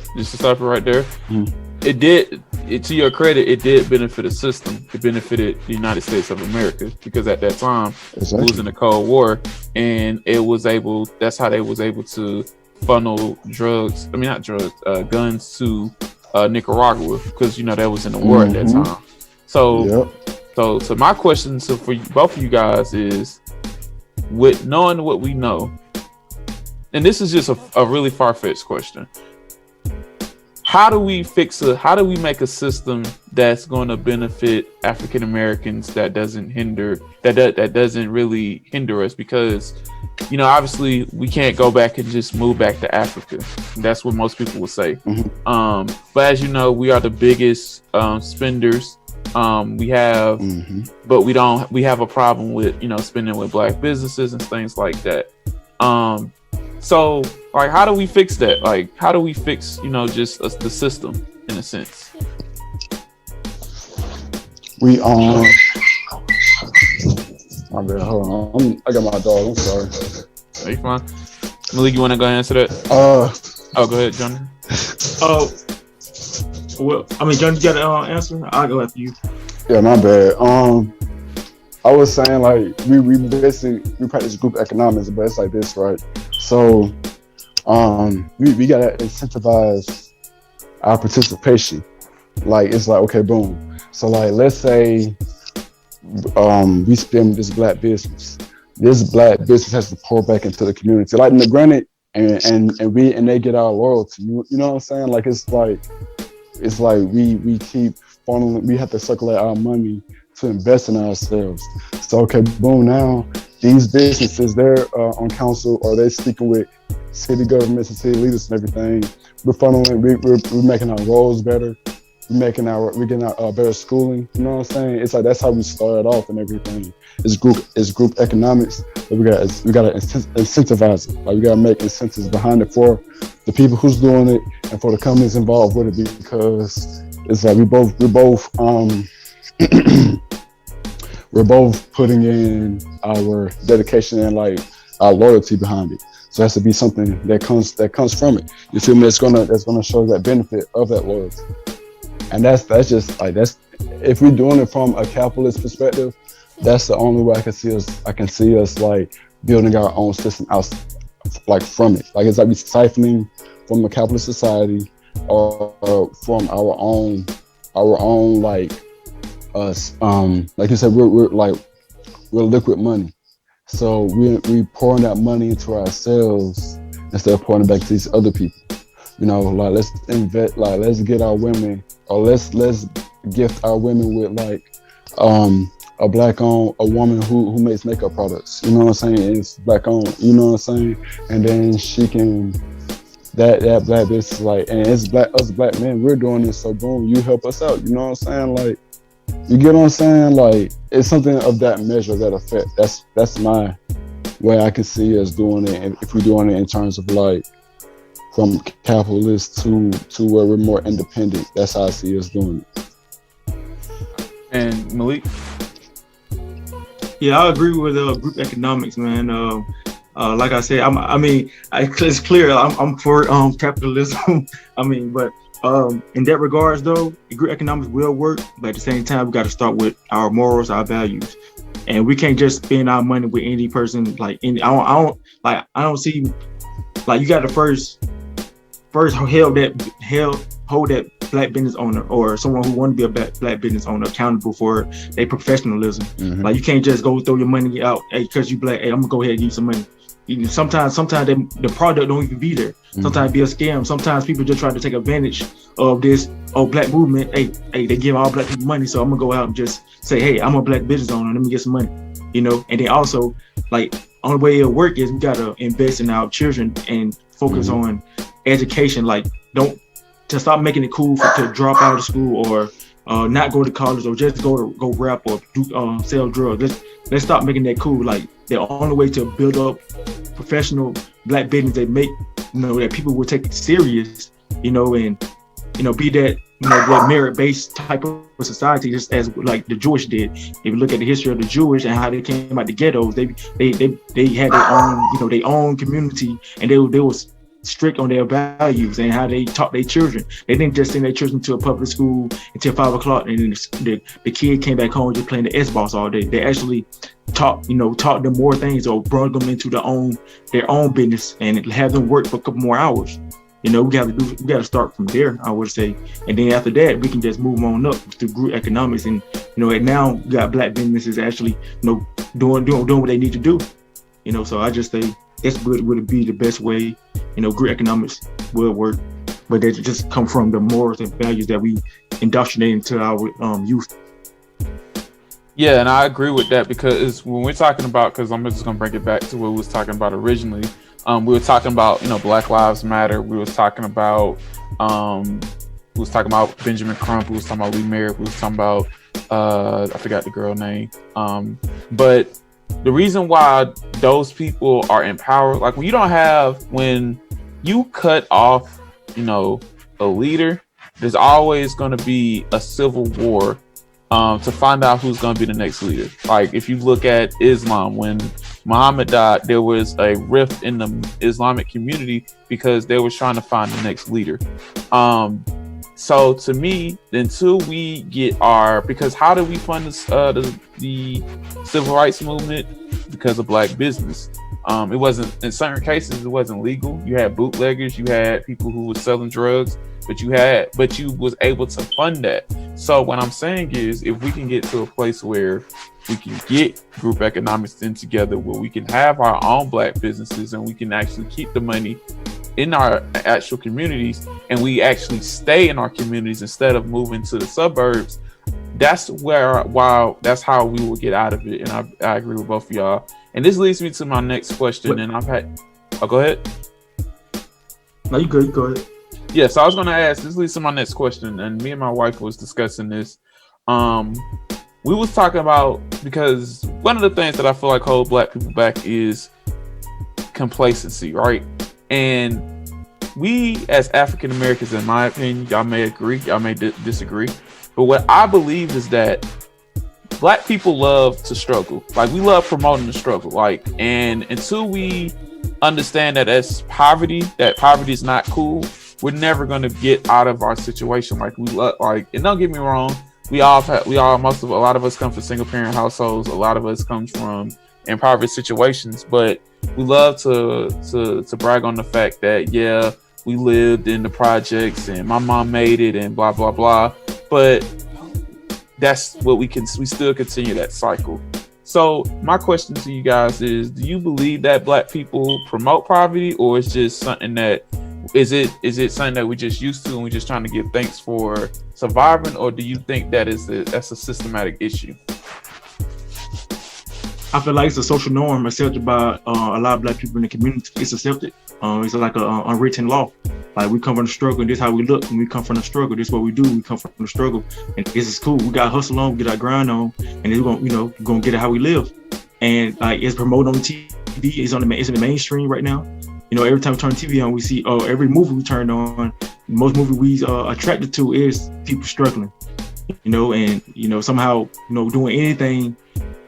Mm-hmm. It did. To your credit, it did benefit a system. It benefited the United States of America because at that time it was in the Cold War, and that's how they was able to funnel guns to Nicaragua because that was in the war at that time. So my question for both of you guys is, with knowing what we know, and this is just a really far-fetched question. How do we make a system that's going to benefit African Americans that doesn't really hinder us? Because, obviously we can't go back and just move back to Africa. That's what most people will say. Mm-hmm. But as you know, we are the biggest spenders. We have a problem with, spending with black businesses and things like that. So, like, how do we fix that? Like, how do we fix, just the system in a sense? My bad. Hold on. I got my dog. I'm sorry. Are you fine? Malik, you want to go ahead and answer that? Go ahead, Johnny. Well, I mean, Johnny, you got an answer? I'll go after you. Yeah, my bad. I was saying, like, we practice group economics, but it's like this, right? So, we gotta incentivize our participation. Like, it's like, okay, boom. So, like, let's say, we spend this black business. This black business has to pour back into the community. Like, granted, and they get our loyalty. You know what I'm saying? Like, it's like we keep funneling. We have to circulate our money to invest in ourselves. So, okay, boom, now these businesses, they're on council, or they're speaking with city governments and city leaders and everything. We're funneling, we're making our roads better. We're getting our better schooling. You know what I'm saying? It's like, that's how we started off and everything. It's group economics, but we gotta incentivize it. Like, we gotta make incentives behind it for the people who's doing it and for the companies involved with it, because it's like we're both putting in our dedication and like our loyalty behind it. So it has to be something that comes from it. You feel me? That's gonna show that benefit of that loyalty. And that's just like, that's, if we're doing it from a capitalist perspective, that's the only way I can see us like building our own system out, like, from it. Like, it's like we siphoning from a capitalist society, or from our own like us. Like you said, we're liquid money. So we pouring that money into ourselves instead of pouring it back to these other people. Like, let's invest. Like, let's get our women, or let's gift our women with like a woman who makes makeup products. You know what I'm saying? It's black owned. You know what I'm saying? And then she can that black business, like, and it's us black men. We're doing this, so boom, you help us out. You know what I'm saying? Like, you get what I'm saying? Like, it's something of that measure, that effect. That's my way I can see us doing it. And if we're doing it in terms of like from capitalist to where we're more independent, that's how I see us doing it. And Malik? Yeah, I agree with group economics, man. Like I said, it's clear I'm for capitalism. I mean, but in that regards though, group economics will work, but at the same time, we got to start with our morals, our values, and we can't just spend our money with any person. Like I don't see, like, you got to first hold that black business owner or someone who want to be a black business owner accountable for their professionalism. Mm-hmm. Like, you can't just go throw your money out, hey, because you black, hey, I'm gonna go ahead and give you some money. Sometimes the product don't even be there. Sometimes it be a scam. Sometimes people just try to take advantage of this black movement. Hey, they give all black people money, so I'm gonna go out and just say, hey, I'm a black business owner, let me get some money. And then also, like, only way it'll work is we gotta invest in our children and focus on education. Like, don't to stop making it cool to drop out of school or not go to college or just go rap or do sell drugs. Let's stop making that cool. Like, the only way to build up professional black business that make that people will take it serious, and be that that merit-based type of society, just as like the Jewish did. If you look at the history of the Jewish and how they came out the ghettos, they had their own their own community, and they was strict on their values and how they taught their children. They didn't just send their children to a public school until 5 o'clock, and then the kid came back home just playing the Xbox all day. They actually taught them more things, or brought them into their own business and have them work for a couple more hours. We got to start from there, I would say, and then after that we can just move on up to group economics, and and now we got black businesses actually doing what they need to do. So I just say that's would be the best way. Group economics will work, but they just come from the morals and values that we indoctrinate into our youth. Yeah, and I agree with that, because when we're talking about, because I'm just gonna bring it back to what we was talking about originally. We were talking about Black Lives Matter. We was talking about Benjamin Crump. We was talking about Lee Merritt. We was talking about I forgot the girl name. But the reason why those people are in power, like when you cut off a leader, there's always going to be a civil war to find out who's going to be the next leader. Like, if you look at Islam, when Muhammad died, there was a rift in the Islamic community because they were trying to find the next leader. So to me, until we get because how do we fund the civil rights movement? Because of black business. It wasn't, in certain cases, it wasn't legal. You had bootleggers, you had people who were selling drugs, but you was able to fund that. So what I'm saying is, if we can get to a place where we can get group economics in together, where we can have our own black businesses and we can actually keep the money in our actual communities, and we actually stay in our communities instead of moving to the suburbs, that's how we will get out of it. And I agree with both of y'all. And this leads me to my next question. Go ahead. No, you go ahead. Yeah, so I was going to ask, this leads to my next question, and me and my wife was discussing this. We was talking about, because one of the things that I feel like hold black people back is complacency, right? And we as African Americans, in my opinion, y'all may agree, y'all may disagree, but what I believe is that black people love to struggle. Like, we love promoting the struggle. Like, and until we understand that poverty is not cool, we're never going to get out of our situation. Like, and don't get me wrong, a lot of us come from single parent households. A lot of us comes from impoverished situations, but we love to brag on the fact that, yeah, we lived in the projects and my mom made it and blah, blah, blah. But that's what we still continue that cycle. So my question to you guys is, do you believe that black people promote poverty, or is just something that is it something that we're just used to and we're just trying to give thanks for surviving, or do you think that that's a systematic issue? I feel like it's a social norm accepted by a lot of black people in the community. It's accepted. It's like an unwritten law. Like, we come from the struggle, and this is how we look. And we come from the struggle. This is what we do. We come from the struggle, and this is cool. We got to hustle on, we get our grind on, and then we're gonna get it how we live. And like, it's promoted on TV. It's in the mainstream right now. Every time we turn TV on, we see every movie we turn on. Most movie we attracted to is people struggling. And somehow doing anything,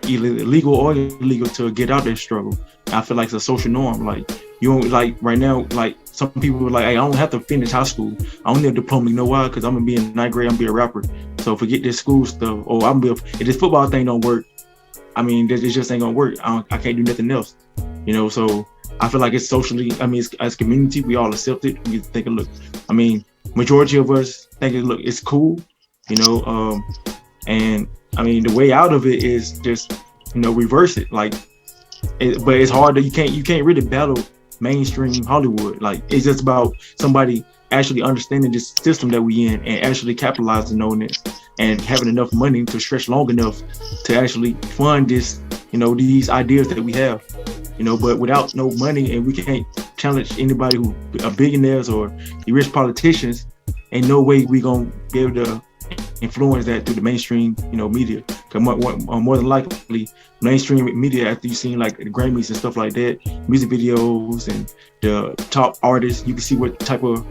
either legal or illegal to get out of this struggle. And I feel like it's a social norm. Like you don't like right now, like some people are like, hey, I don't have to finish high school. I don't need a diploma. You know why? Because I'm gonna be in ninth grade. I'm gonna be a rapper. So forget this school stuff. Or I'm gonna if this football thing don't work, I mean, it just ain't gonna work. I can't do nothing else. You know, so I feel like it's socially. I mean, as community, we all accept it. We think, look, I mean, majority of us think, look, it's cool. You know, and I mean, the way out of it is just, you know, reverse it. Like, but it's hard that you can't really battle mainstream Hollywood. Like, it's just about somebody actually understanding this system that we in and actually capitalizing on it and having enough money to stretch long enough to actually fund this, you know, these ideas that we have, you know. But without no money, and we can't challenge anybody who are billionaires or the rich politicians, ain't no way we gonna be able to influence that through the mainstream, you know, media. Because more than likely, mainstream media, after you've seen like the Grammys and stuff like that, music videos and the top artists, you can see what type of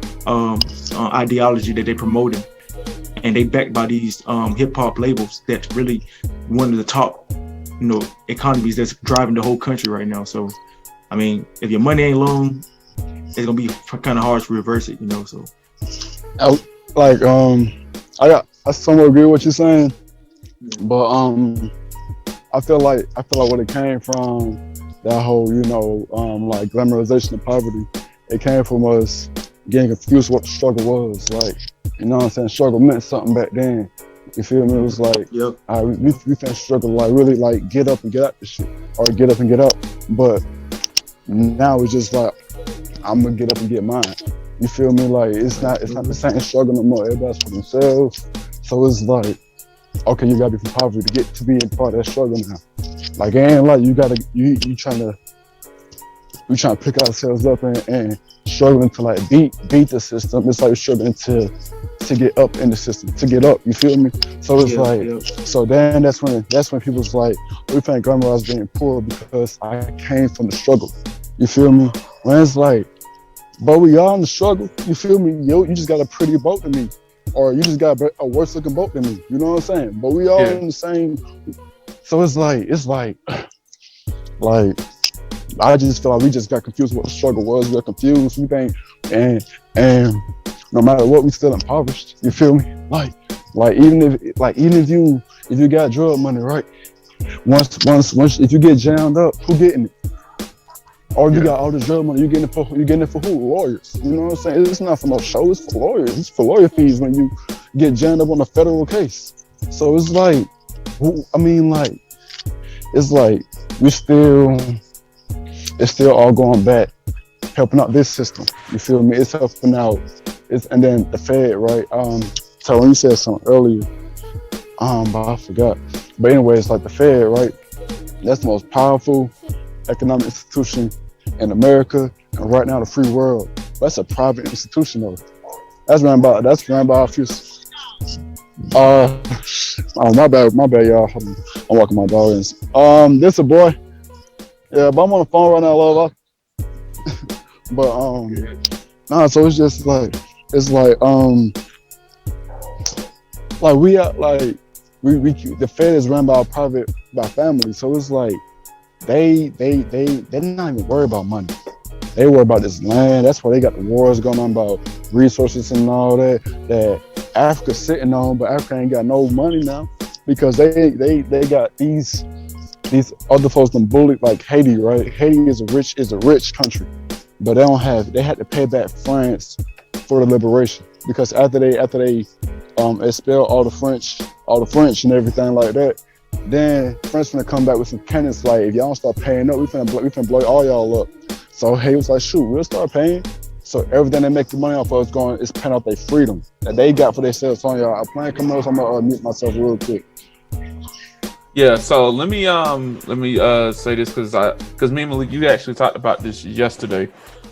ideology that they're promoting, and they backed by these hip hop labels that's really one of the top, you know, economies that's driving the whole country right now. So, I mean, if your money ain't long, it's gonna be kind of hard to reverse it, you know. So, I somewhat agree with what you're saying, but I feel like when it came from that whole, you know, like glamorization of poverty, it came from us getting confused what the struggle was. Like, you know what I'm saying? Struggle meant something back then. You feel me? It was like, yep. We finna struggle, like really like get up and get out the shit, or get up and get up. But now it's just like, I'm gonna get up and get mine. You feel me? Like it's not the same struggle no more. Everybody's for themselves. So it's like, okay, you gotta be from poverty to get to be in part of that struggle now. Like it ain't like you trying to pick ourselves up and struggling to like beat the system. It's like struggling to get up in the system, to get up. You feel me? So it's so then that's when people's like, we think glamorize being poor because I came from the struggle. You feel me? When it's like, but we all in the struggle. You feel me? Yo, you just got a pretty boat than me, or you just got a worse looking boat than me. You know what I'm saying? But we all in the same. So it's like I just feel like we just got confused what the struggle was. We got confused. We think and no matter what, we still impoverished. You feel me? Like even if you got drug money, right? Once if you get jammed up, who getting it? Or you got all this drug money, you getting it for who? Lawyers. You know what I'm saying? It's not for no show, it's for lawyers. It's for lawyer fees when you get jammed up on a federal case. So it's like, it's like it's still all going back, helping out this system. You feel me? It's helping out. And then the Fed, right? So when you said something earlier, but I forgot. But anyway, it's like the Fed, right? That's the most powerful economic institution in America and right now the free world. That's a private institution though. That's ran by a few. Oh my bad, y'all. I'm walking my dog in. This a boy. Yeah, but I'm on the phone right now, love. But so it's just like we the Fed is run by family, so it's like they're not even worried about money. They worry about this land. That's why they got the wars going on about resources and all that Africa's sitting on, but Africa ain't got no money now because they got these other folks them bullied, like Haiti, right? Haiti is a rich country, but they had to pay back France for the liberation because after they expelled all the French and everything like that, then France finna come back with some cannons like, if y'all don't start paying up, we finna blow all y'all up. So Haiti was like, shoot, we'll start paying. So everything they make the money off of is paying off their freedom that they got for themselves. So y'all, a plan coming up, so I'm gonna mute myself real quick. Yeah, so let me say this because me and Malik, you actually talked about this yesterday.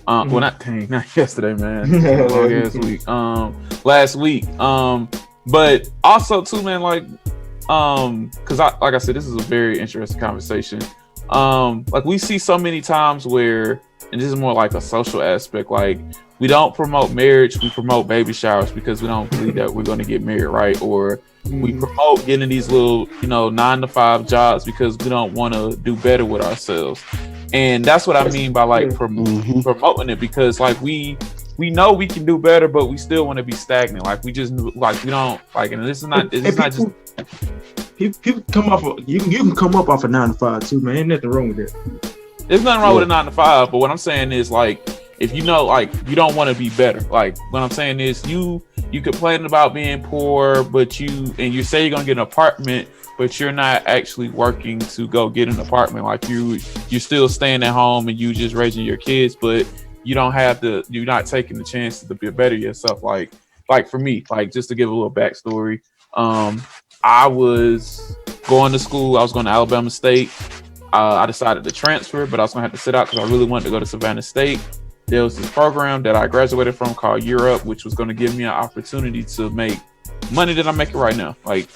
Well, not yesterday, man. Long ass week. Last week. But also too, man, like, because like I said, this is a very interesting conversation. Like we see so many times where and this is more like a social aspect. Like, we don't promote marriage, we promote baby showers because we don't believe that we're going to get married, right? Or we promote getting these little, 9-to-5 jobs because we don't want to do better with ourselves. And that's what I mean by like promoting it, because like we know we can do better, but we still want to be stagnant. Like, we just like, we don't like, and this is not just people come off of, you can come up off a 9-to-5 too, man. Ain't nothing wrong with that. There's nothing wrong with a 9-to-5, but what I'm saying is, like, if you know, like, you don't want to be better. Like, what I'm saying is, you complaining about being poor, but you say you're gonna get an apartment, but you're not actually working to go get an apartment. Like, you're still staying at home and you just raising your kids, but you're not taking the chance to be better yourself. Like for me, like, just to give a little backstory, I was going to school. I was going to Alabama State. I decided to transfer, but I was gonna have to sit out because I really wanted to go to Savannah State. There was this program that I graduated from called Europe, which was going to give me an opportunity to make money that I'm making right now, like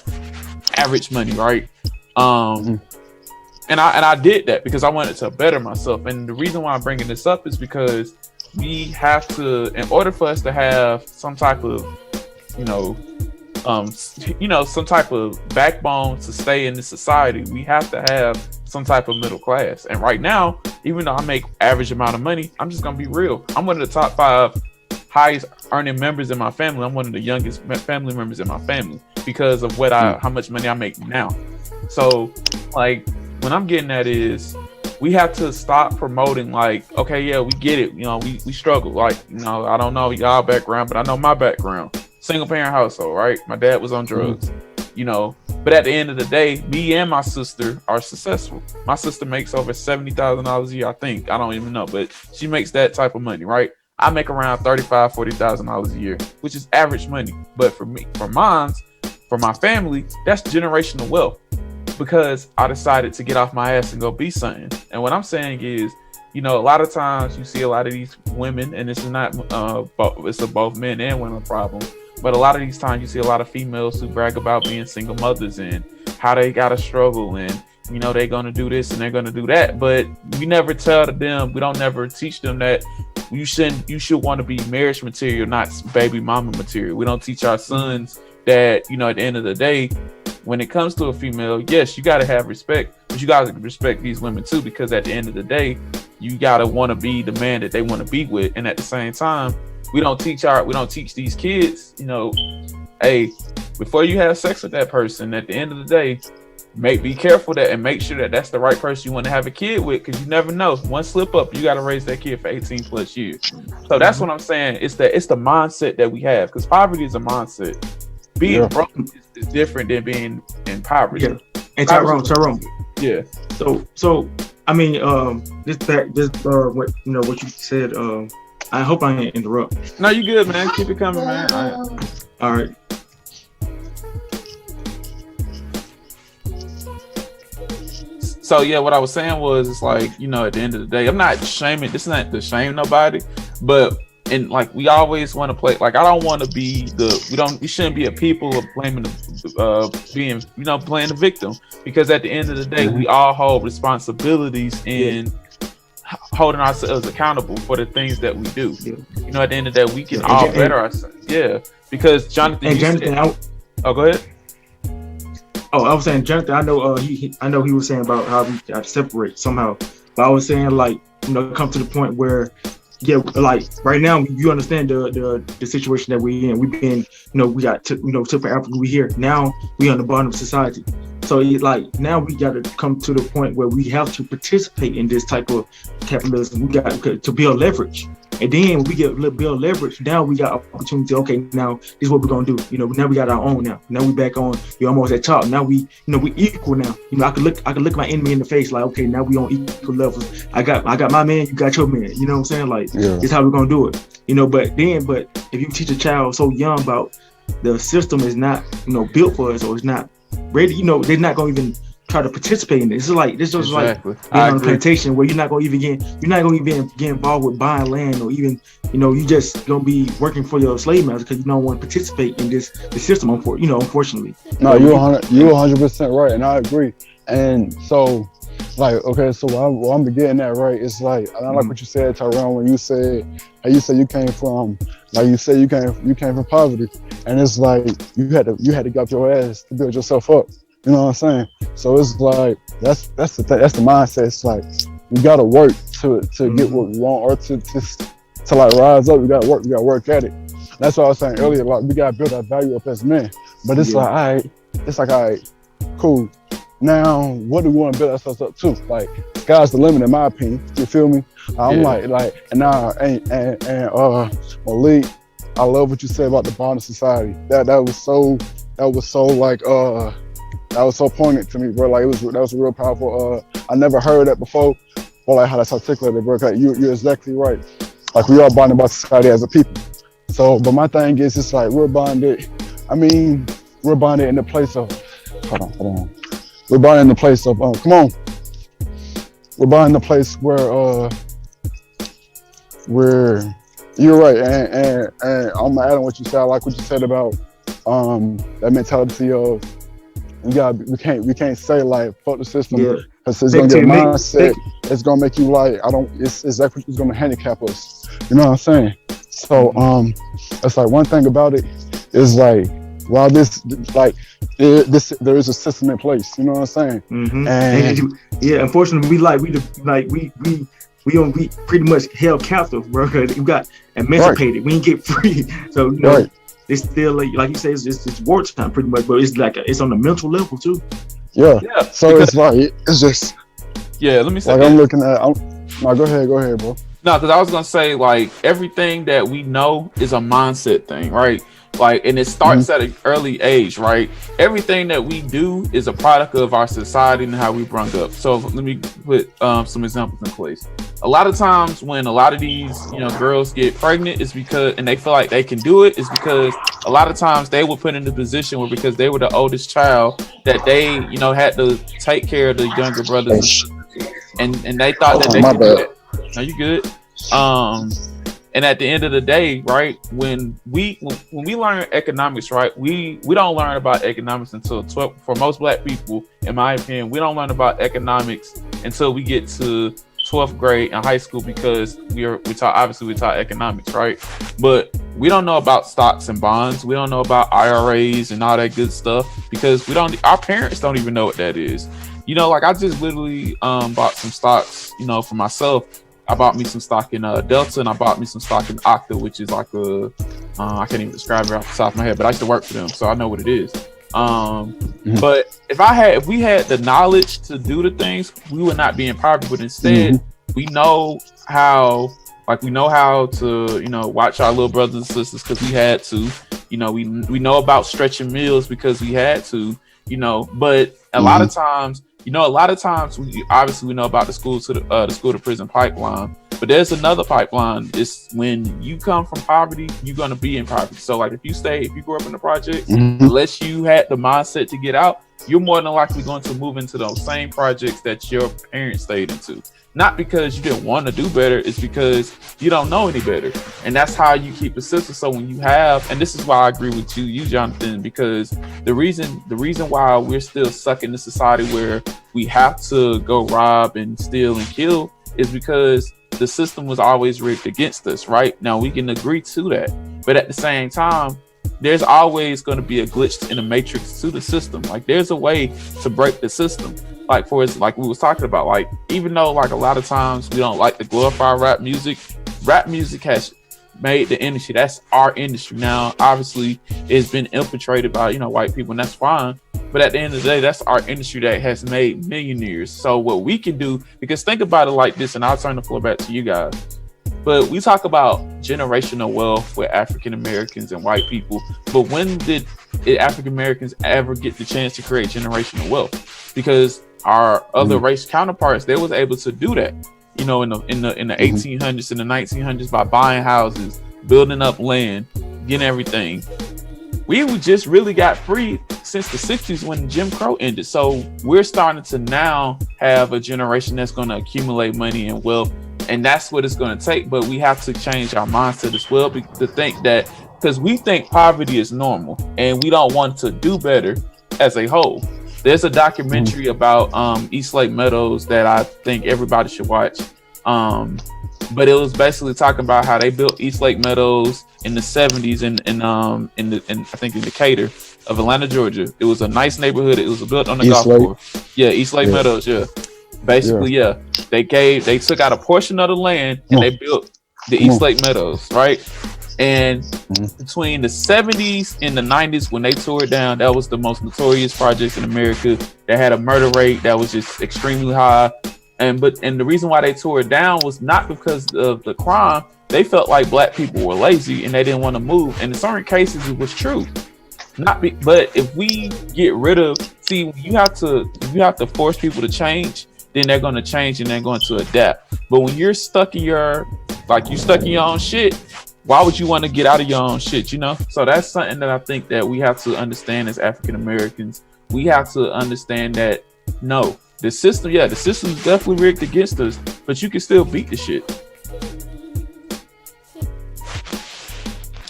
average money, right? And I did that because I wanted to better myself. And the reason why I'm bringing this up is because we have to, in order for us to have some type of, some type of backbone to stay in this society, we have to have some type of middle class. And right now, even though I make average amount of money, I'm just gonna be real. I'm one of the top 5 highest earning members in my family. I'm one of the youngest family members in my family because of how much money I make now. So, like, what I'm getting at is, we have to stop promoting, like, okay, yeah, we get it. We struggle. Like, I don't know y'all background, but I know my background. Single parent household, right? My dad was on drugs, but at the end of the day, me and my sister are successful. My sister makes over $70,000 a year, I think. I don't even know, but she makes that type of money, right? I make around $35,000, $40,000 a year, which is average money. But for me, for my family, that's generational wealth, because I decided to get off my ass and go be something. And what I'm saying is, a lot of times you see a lot of these women, and this is not, it's a both men and women problem, but a lot of these times you see a lot of females who brag about being single mothers and how they gotta struggle, and they're gonna do this and they're gonna do that. But we never tell them, we don't never teach them that you should want to be marriage material, not baby mama material. We don't teach our sons that, at the end of the day, when it comes to a female, yes, you gotta have respect, but you gotta respect these women too, because at the end of the day, you gotta want to be the man that they want to be with. And at the same time, we don't teach these kids, hey, before you have sex with that person, at the end of the day, be careful that, and make sure that that's the right person you want to have a kid with, because you never know. One slip up, you got to raise that kid for 18 plus years. So that's what I'm saying. It's the mindset that we have, because poverty is a mindset. Being broke is different than being in poverty. Yeah. And Tyrone. Yeah. So I mean, what you said. I hope I didn't interrupt. No, you good, man. Keep it coming, man. All right. So yeah, what I was saying was, it's like, at the end of the day, I'm not shaming. This is not to shame nobody, but like, we always want to play. Like, I don't want to be we shouldn't be a people of blaming being playing the victim, because at the end of the day, we all hold responsibilities in holding ourselves accountable for the things that we do. At the end of the day, we can all better ourselves. Yeah, because Jonathan. Go ahead. Oh, I was saying, Jonathan. I know he was saying about how we got to separate somehow, but I was saying, like, come to the point where, yeah, like right now, you understand the situation that we're in. We've been, we got took from Africa. We here now. We on the bottom of society. So like, now we got to come to the point where we have to participate in this type of capitalism. We got to build leverage. And then when we build leverage, now we got opportunity. Okay, now this is what we're gonna do. Now we got our own. Now we back on. We're almost at top. Now we equal now. I could look my enemy in the face, like, okay, now we on equal levels. I got my man, you got your man. You know what I'm saying? Like, this is how we're gonna do it. But if you teach a child so young about the system is not built for us, or it's not ready, they're not gonna even try to participate in it. This is like like being on a plantation where you're not gonna even get involved with buying land, or even you just gonna be working for your slave master because you don't want to participate in the system. Unfortunately. No, you're 100% right, and I agree. And so like, okay, so what I'm getting at, right? It's like, I like what you said, Tyrone, when you said how you said you came from, like you said you came from poverty, and it's like you had to get up your ass to build yourself up. You know what I'm saying? So it's like that's the mindset. It's like we gotta work to get what we want, or to like rise up. We gotta work at it. That's what I was saying earlier. Like we gotta build our value up as men. But it's like, all right, cool. Now, what do we want to build ourselves up to? Like, sky's the limit, in my opinion. You feel me? I'm like, and now, and Malik, I love what you said about the bonded society. That was so poignant to me, bro. Like, that was real powerful. I never heard that before, or like how that's articulated, bro. Like, you're exactly right. Like, we are bonded by society as a people. So, but my thing is, it's like we're bonded. I mean, we're bonded in the place of. Hold on. We're buying the place of, come on. We're buying the place where you're right, and I'm adding what you said. I like what you said about that mentality of we can't say like fuck the system because it's gonna get a mindset. It's gonna make you like it's gonna handicap us. You know what I'm saying? So it's like one thing about it is like while there is a system in place. You know what I'm saying? Mm-hmm. And unfortunately, we pretty much held captive, bro. Cause we got emancipated. Right. We didn't get free. So you know, it's still like you say, it's wartime pretty much, but it's like it's on the mental level too. Yeah. So it's like it's just. Yeah. Let me say. Like I'm looking at. No, go ahead, bro. No, because I was gonna say like everything that we know is a mindset thing, right? Like, and it starts at an early age, right? Everything that we do is a product of our society and how we brought up. So let me put some examples in place. A lot of times when a lot of these, girls get pregnant, it's because, and they feel like they can do it, is because a lot of times they were put in the position where because they were the oldest child that they, had to take care of the younger brothers and sisters. And they thought that they could do that. No, you good? And at the end of the day, right, when we learn economics, right, we don't learn about economics until 12. For most Black people, in my opinion, we don't learn about economics until we get to 12th grade in high school because we taught economics, right? But we don't know about stocks and bonds. We don't know about IRAs and all that good stuff because our parents don't even know what that is. Like I just literally bought some stocks, for myself. I bought me some stock in Delta and I bought me some stock in Okta, which is like I can't even describe it off the top of my head, but I used to work for them, so I know what it is. But if we had the knowledge to do the things, we would not be in poverty. But instead, we know how to, watch our little brothers and sisters because we had to. We know about stretching meals because we had to. But a lot of times. We obviously we know about the school to prison pipeline, but there's another pipeline. It's when you come from poverty, you're gonna be in poverty. So like if you grew up in the projects, unless you had the mindset to get out, you're more than likely going to move into those same projects that your parents stayed into. Not because you didn't want to do better, it's because you don't know any better. And that's how you keep a system. So when you have, and this is why I agree with you, Jonathan, because the reason why we're still stuck in the society where we have to go rob and steal and kill is because the system was always rigged against us, right? Now we can agree to that. But at the same time, there's always going to be a glitch in the matrix to the system. Like there's a way to break the system. Like like we was talking about, like even though like a lot of times we don't like to glorify rap music has made the industry. That's our industry. Now, obviously, it's been infiltrated by white people, and that's fine. But at the end of the day, that's our industry that has made millionaires. So what we can do, because think about it like this, and I'll turn the floor back to you guys. But we talk about generational wealth with African Americans and white people. But when did African Americans ever get the chance to create generational wealth? Because our other race counterparts, they was able to do that, in the 1800s and the 1900s by buying houses, building up land, getting everything. We just really got free since the 60s when Jim Crow ended. So we're starting to now have a generation that's going to accumulate money and wealth. And that's what it's going to take. But we have to change our mindset as well to think that, because we think poverty is normal and we don't want to do better as a whole. There's a documentary about East Lake Meadows that I think everybody should watch. But it was basically talking about how they built East Lake Meadows in the 70s in I think in Decatur of Atlanta, Georgia. It was a nice neighborhood. It was built on the golf course. Yeah, East Lake Meadows. Yeah, basically, they took out a portion of the land and they built the East Lake Meadows, right? And between the 70s and the 90s, when they tore it down, that was the most notorious project in America. They had a murder rate that was just extremely high. And the reason why they tore it down was not because of the crime. They felt like black people were lazy and they didn't want to move. And in certain cases, it was true. But if we get rid of, you have to force people to change, then they're going to change and they're going to adapt. But when you're stuck in your own shit, why would you want to get out of your own shit, you know? So that's something that I think that we have to understand as African Americans. We have to understand that, no, the system is definitely rigged against us, but you can still beat the shit.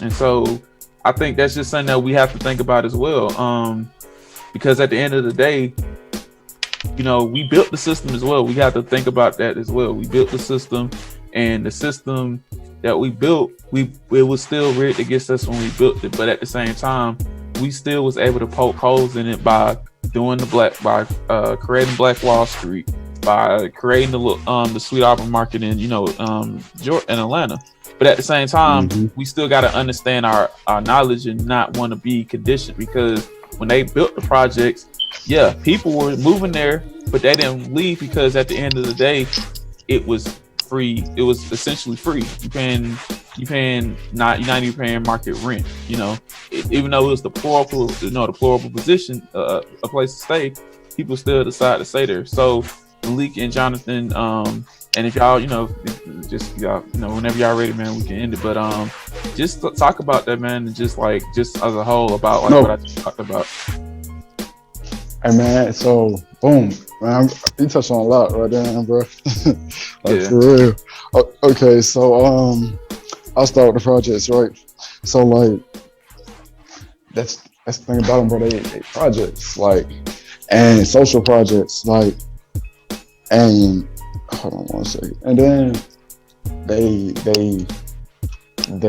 And so I think that's just something that we have to think about as well. Because at the end of the day, you know, we built the system as well. We have to think about that as well. We built the system, and the system that we built, it was still rigged against us when we built it. But at the same time, we still was able to poke holes in it by creating Black Wall Street, by creating the Sweet Arbor Market in in Atlanta. But at the same time, we still got to understand our knowledge and not want to be conditioned, because when they built the projects, people were moving there, but they didn't leave because at the end of the day, it was free. It was essentially free. You're not even paying market rent. You know, even though it was the deplorable position, a place to stay, people still decide to stay there. So Malik and Jonathan, and if y'all, whenever y'all ready, man, we can end it. But just talk about that, man, and just as a whole about what I just talked about. Hey man, so boom, man, you touched on a lot right there, bro. For real. Okay, so I'll start with the projects, right? So that's the thing about them, bro. They projects, and social projects, and hold on one second. And then they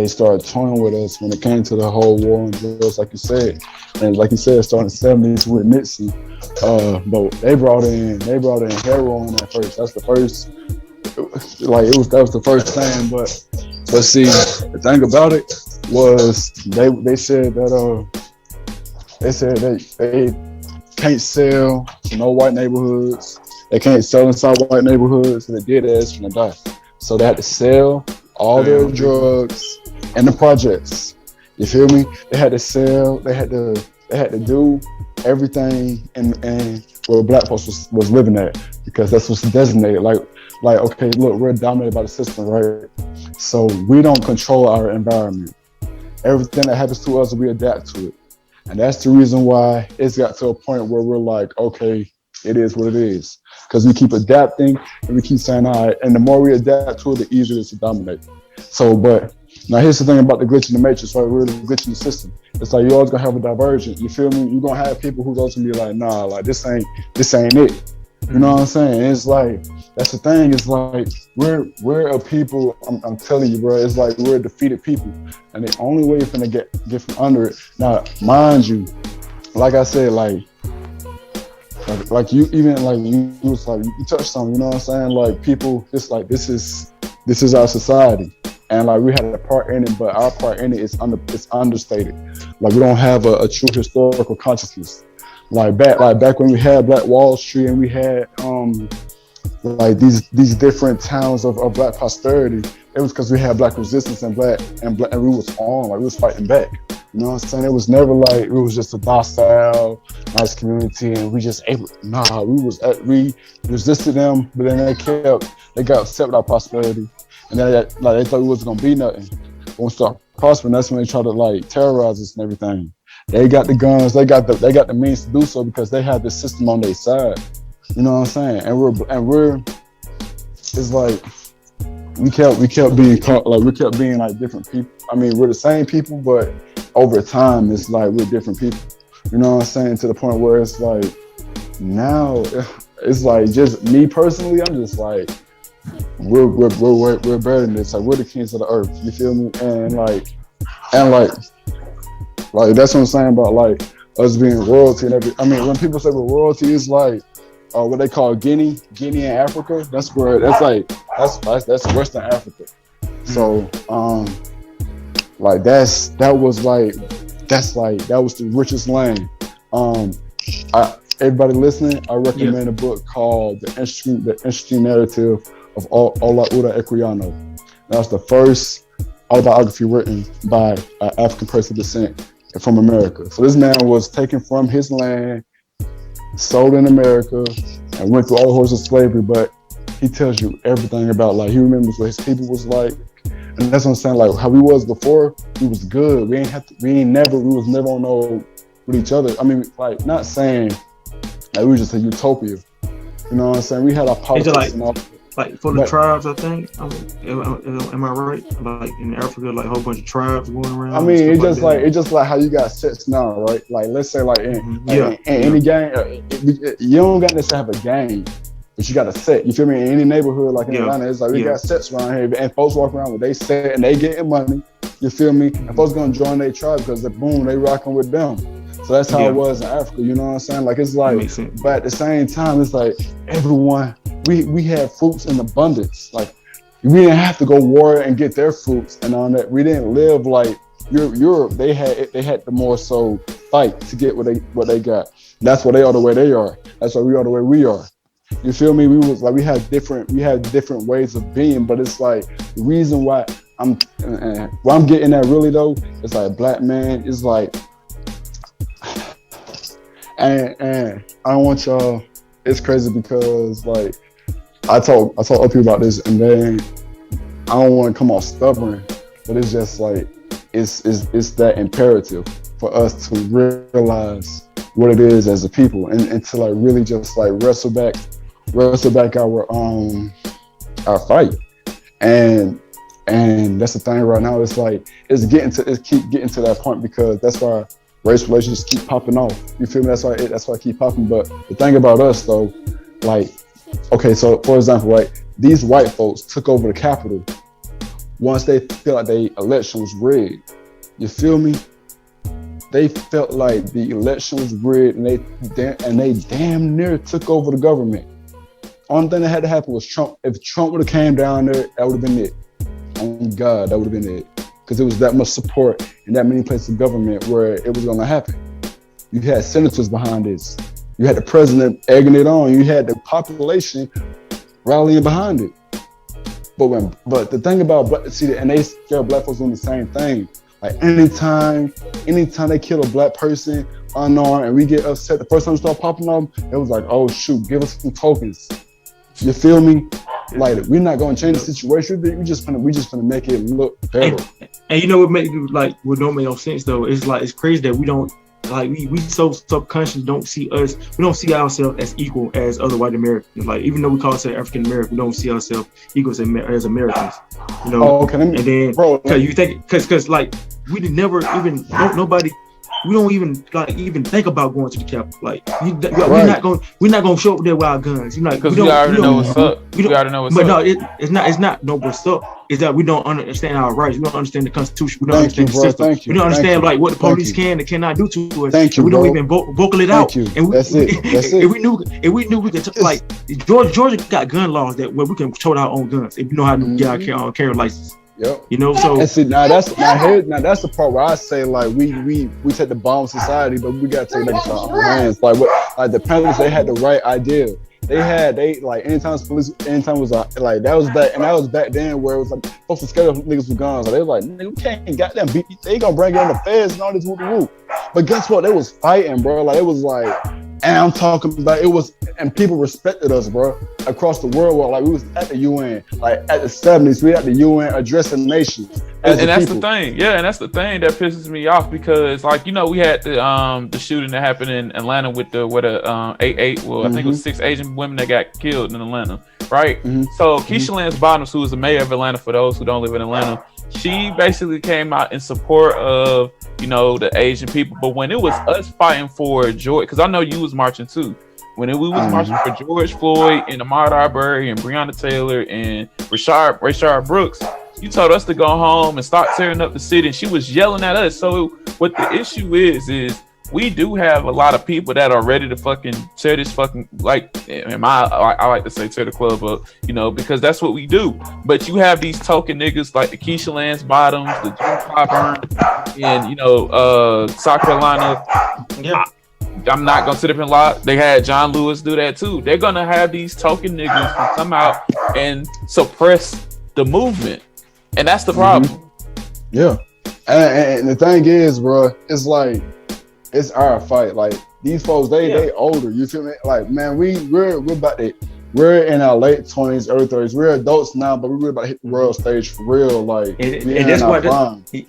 started toying with us when it came to the whole war on drugs, like you said. And like you said, starting in the 70s with Nipsey. But they brought in heroin at first. That's the first, that was the first thing. But see, the thing about it was they said that they can't sell to no white neighborhoods. They can't sell inside white neighborhoods. So they did that, gonna die. So they had to sell all their drugs in the projects. You feel me? They had to sell. They had to do everything and where black folks was living at, because that's what's designated. Like okay, look, we're dominated by the system, right? So we don't control our environment. Everything that happens to us, we adapt to it, and that's the reason why it's got to a point where we're like, okay, it is what it is, because we keep adapting and we keep saying, all right, and the more we adapt to it, the easier it is to dominate. So, but now here's the thing about the glitch in the matrix, right? We're the glitch in the system. It's like you're always gonna have a divergent. You feel me? You're gonna have people who's also gonna be like, nah, this ain't it. You know what I'm saying? It's like, that's the thing. It's like we're a people. I'm telling you, bro. It's like we're a defeated people, and the only way you're gonna get from under it. Now, mind you, like I said, like you was like you touched something. You know what I'm saying? Like people, it's like this is our society. And we had a part in it, but our part in it is understated. We don't have a true historical consciousness. Back when we had Black Wall Street and we had these different towns of Black prosperity, it was because we had Black resistance and we was on, we was fighting back. You know what I'm saying? It was never it was just a docile, nice community, and we just we resisted them, but then they got upset with our prosperity. And then they thought we wasn't gonna be nothing. When we start prospering, that's when they try to terrorize us and everything. They got the guns, they got the means to do so because they have the system on their side. You know what I'm saying? And we're it's like we kept being different people. I mean, we're the same people, but over time it's we're different people. You know what I'm saying? To the point where it's now it's like just me personally. I'm just like we're better than this. Like we're the kings of the earth. You feel me? And like that's what I'm saying about like us being royalty and everything. I mean, when people say we're royalty, it's like what they call Guinea in Africa. That's where that's Western Africa. So like that was the richest land. Everybody listening, I recommend a book called The Interesting Narrative of Ola Uda Equiano. That's the first autobiography written by an African person of descent from America. So this man was taken from his land, sold in America, and went through all the horrors of slavery, but he tells you everything about, like, he remembers what his people was like. And that's what I'm saying, like how we was before, we was good. We was never on no with each other. I mean, like, not saying that we were just a utopia. You know what I'm saying? We had our politics and all. Like for the tribes, I think. Am I right? Like in Africa, like a whole bunch of tribes going around. I mean, it's just like how you got sets now, right? Like let's say like in any gang, you don't got to have a gang, but you got a set. You feel me? In any neighborhood, like in Atlanta, it's like we got sets around here, and folks walk around with they set and they getting money. You feel me? And folks gonna join their tribe because they rocking with them. So that's how it was in Africa. You know what I'm saying? Like it's like, but at the same time, it's like everyone. We had fruits in abundance. Like we didn't have to go war and get their fruits and all that. We didn't live like Europe. They had to more so fight to get what they got. That's why they are the way they are. That's why we are the way we are. You feel me? We had different ways of being, but it's like the reason why I'm getting at really though, it's like black man is like, and I don't want y'all. It's crazy because like. I told other people about this, and then I don't want to come off stubborn, but it's just like it's that imperative for us to realize what it is as a people, and to like really just like wrestle back our fight, and that's the thing right now. It's like it's keep getting to that point because that's why race relations keep popping off. You feel me? That's why I keep popping. But the thing about us though, like. Okay, so for example, right, these white folks took over the Capitol once they felt like the election was rigged. You feel me? They felt like the election was rigged, and they damn near took over the government. Only thing that had to happen was Trump. If Trump would have came down there, that would have been it. Oh God, that would have been it. Because it was that much support in that many places of government where it was going to happen. You had senators behind this. You had the president egging it on. You had the population rallying behind it. But the thing about and they scare black folks doing the same thing. Like anytime they kill a black person unarmed and we get upset, the first time we start popping up, it was like, oh shoot, give us some tokens. You feel me? Like we're not gonna change the situation. We just gonna make it look better. And you know what don't make no sense though? It's like it's crazy that we don't. Like we so subconscious we don't see ourselves as equal as other white Americans. Like even though we call ourselves African American, we don't see ourselves equal as Americans. You know. Oh, okay. And then because you think because like we did never even nobody. We don't even think about going to the Capitol. Like we're not gonna show up there with our guns. You know, because we already know what's up. We already know what's up. But no, it's not no what's up. It's that we don't understand our rights. We don't understand the Constitution. We don't understand the system. We don't understand like what the police can and cannot do to us. Thank you, we don't even vocal it out. And that's it. If we knew we could like Georgia got gun laws that where we can control our own guns if you know how to get our carry license. Yep. You know, so and see now that's the part where I say like we take the bomb society, but we gotta take it into our own hands. Like the Panthers, they had the right idea. They like anytime was like that was back then where it was like folks were scared of niggas with guns. Like, they was like, nigga, we can't goddamn beat. They gonna bring in the feds and all this whoop. But guess what? They was fighting, bro. Like it was like. And I'm talking about and people respected us, bro, across the world. Like we was at the UN, like at the 70s, we at the UN addressing nations. And that's the thing, and that's the thing that pisses me off because, like, you know, we had the shooting that happened in Atlanta with the 8 well, I think it was 6 Asian women that got killed in Atlanta, right? So Keisha Lance Bottoms, who was the mayor of Atlanta, for those who don't live in Atlanta, she basically came out in support of, you know, the Asian people. But when it was us fighting for George, because I know you was marching too, When we was marching for George Floyd and Ahmaud Arbery and Breonna Taylor and Rayshard Brooks, you told us to go home and start tearing up the city, and she was yelling at us. So what the issue is we do have a lot of people that are ready to fucking tear this fucking, like, I like to say tear the club up, you know, because that's what we do. But you have these token niggas like the Keisha Lance Bottoms, the Jim Clyburn, and, you know, South Carolina. Yeah. I'm not gonna sit up and lie. They had John Lewis do that too. They're gonna have these token niggas who come out and suppress the movement, and that's the problem. Yeah, and the thing is, bro, it's like it's our fight. Like these folks, they older. You feel me? Like, man, we're about to. We're in our late 20s, early 30s. We're adults now, but we're about to hit the world stage for real. Like, and that's why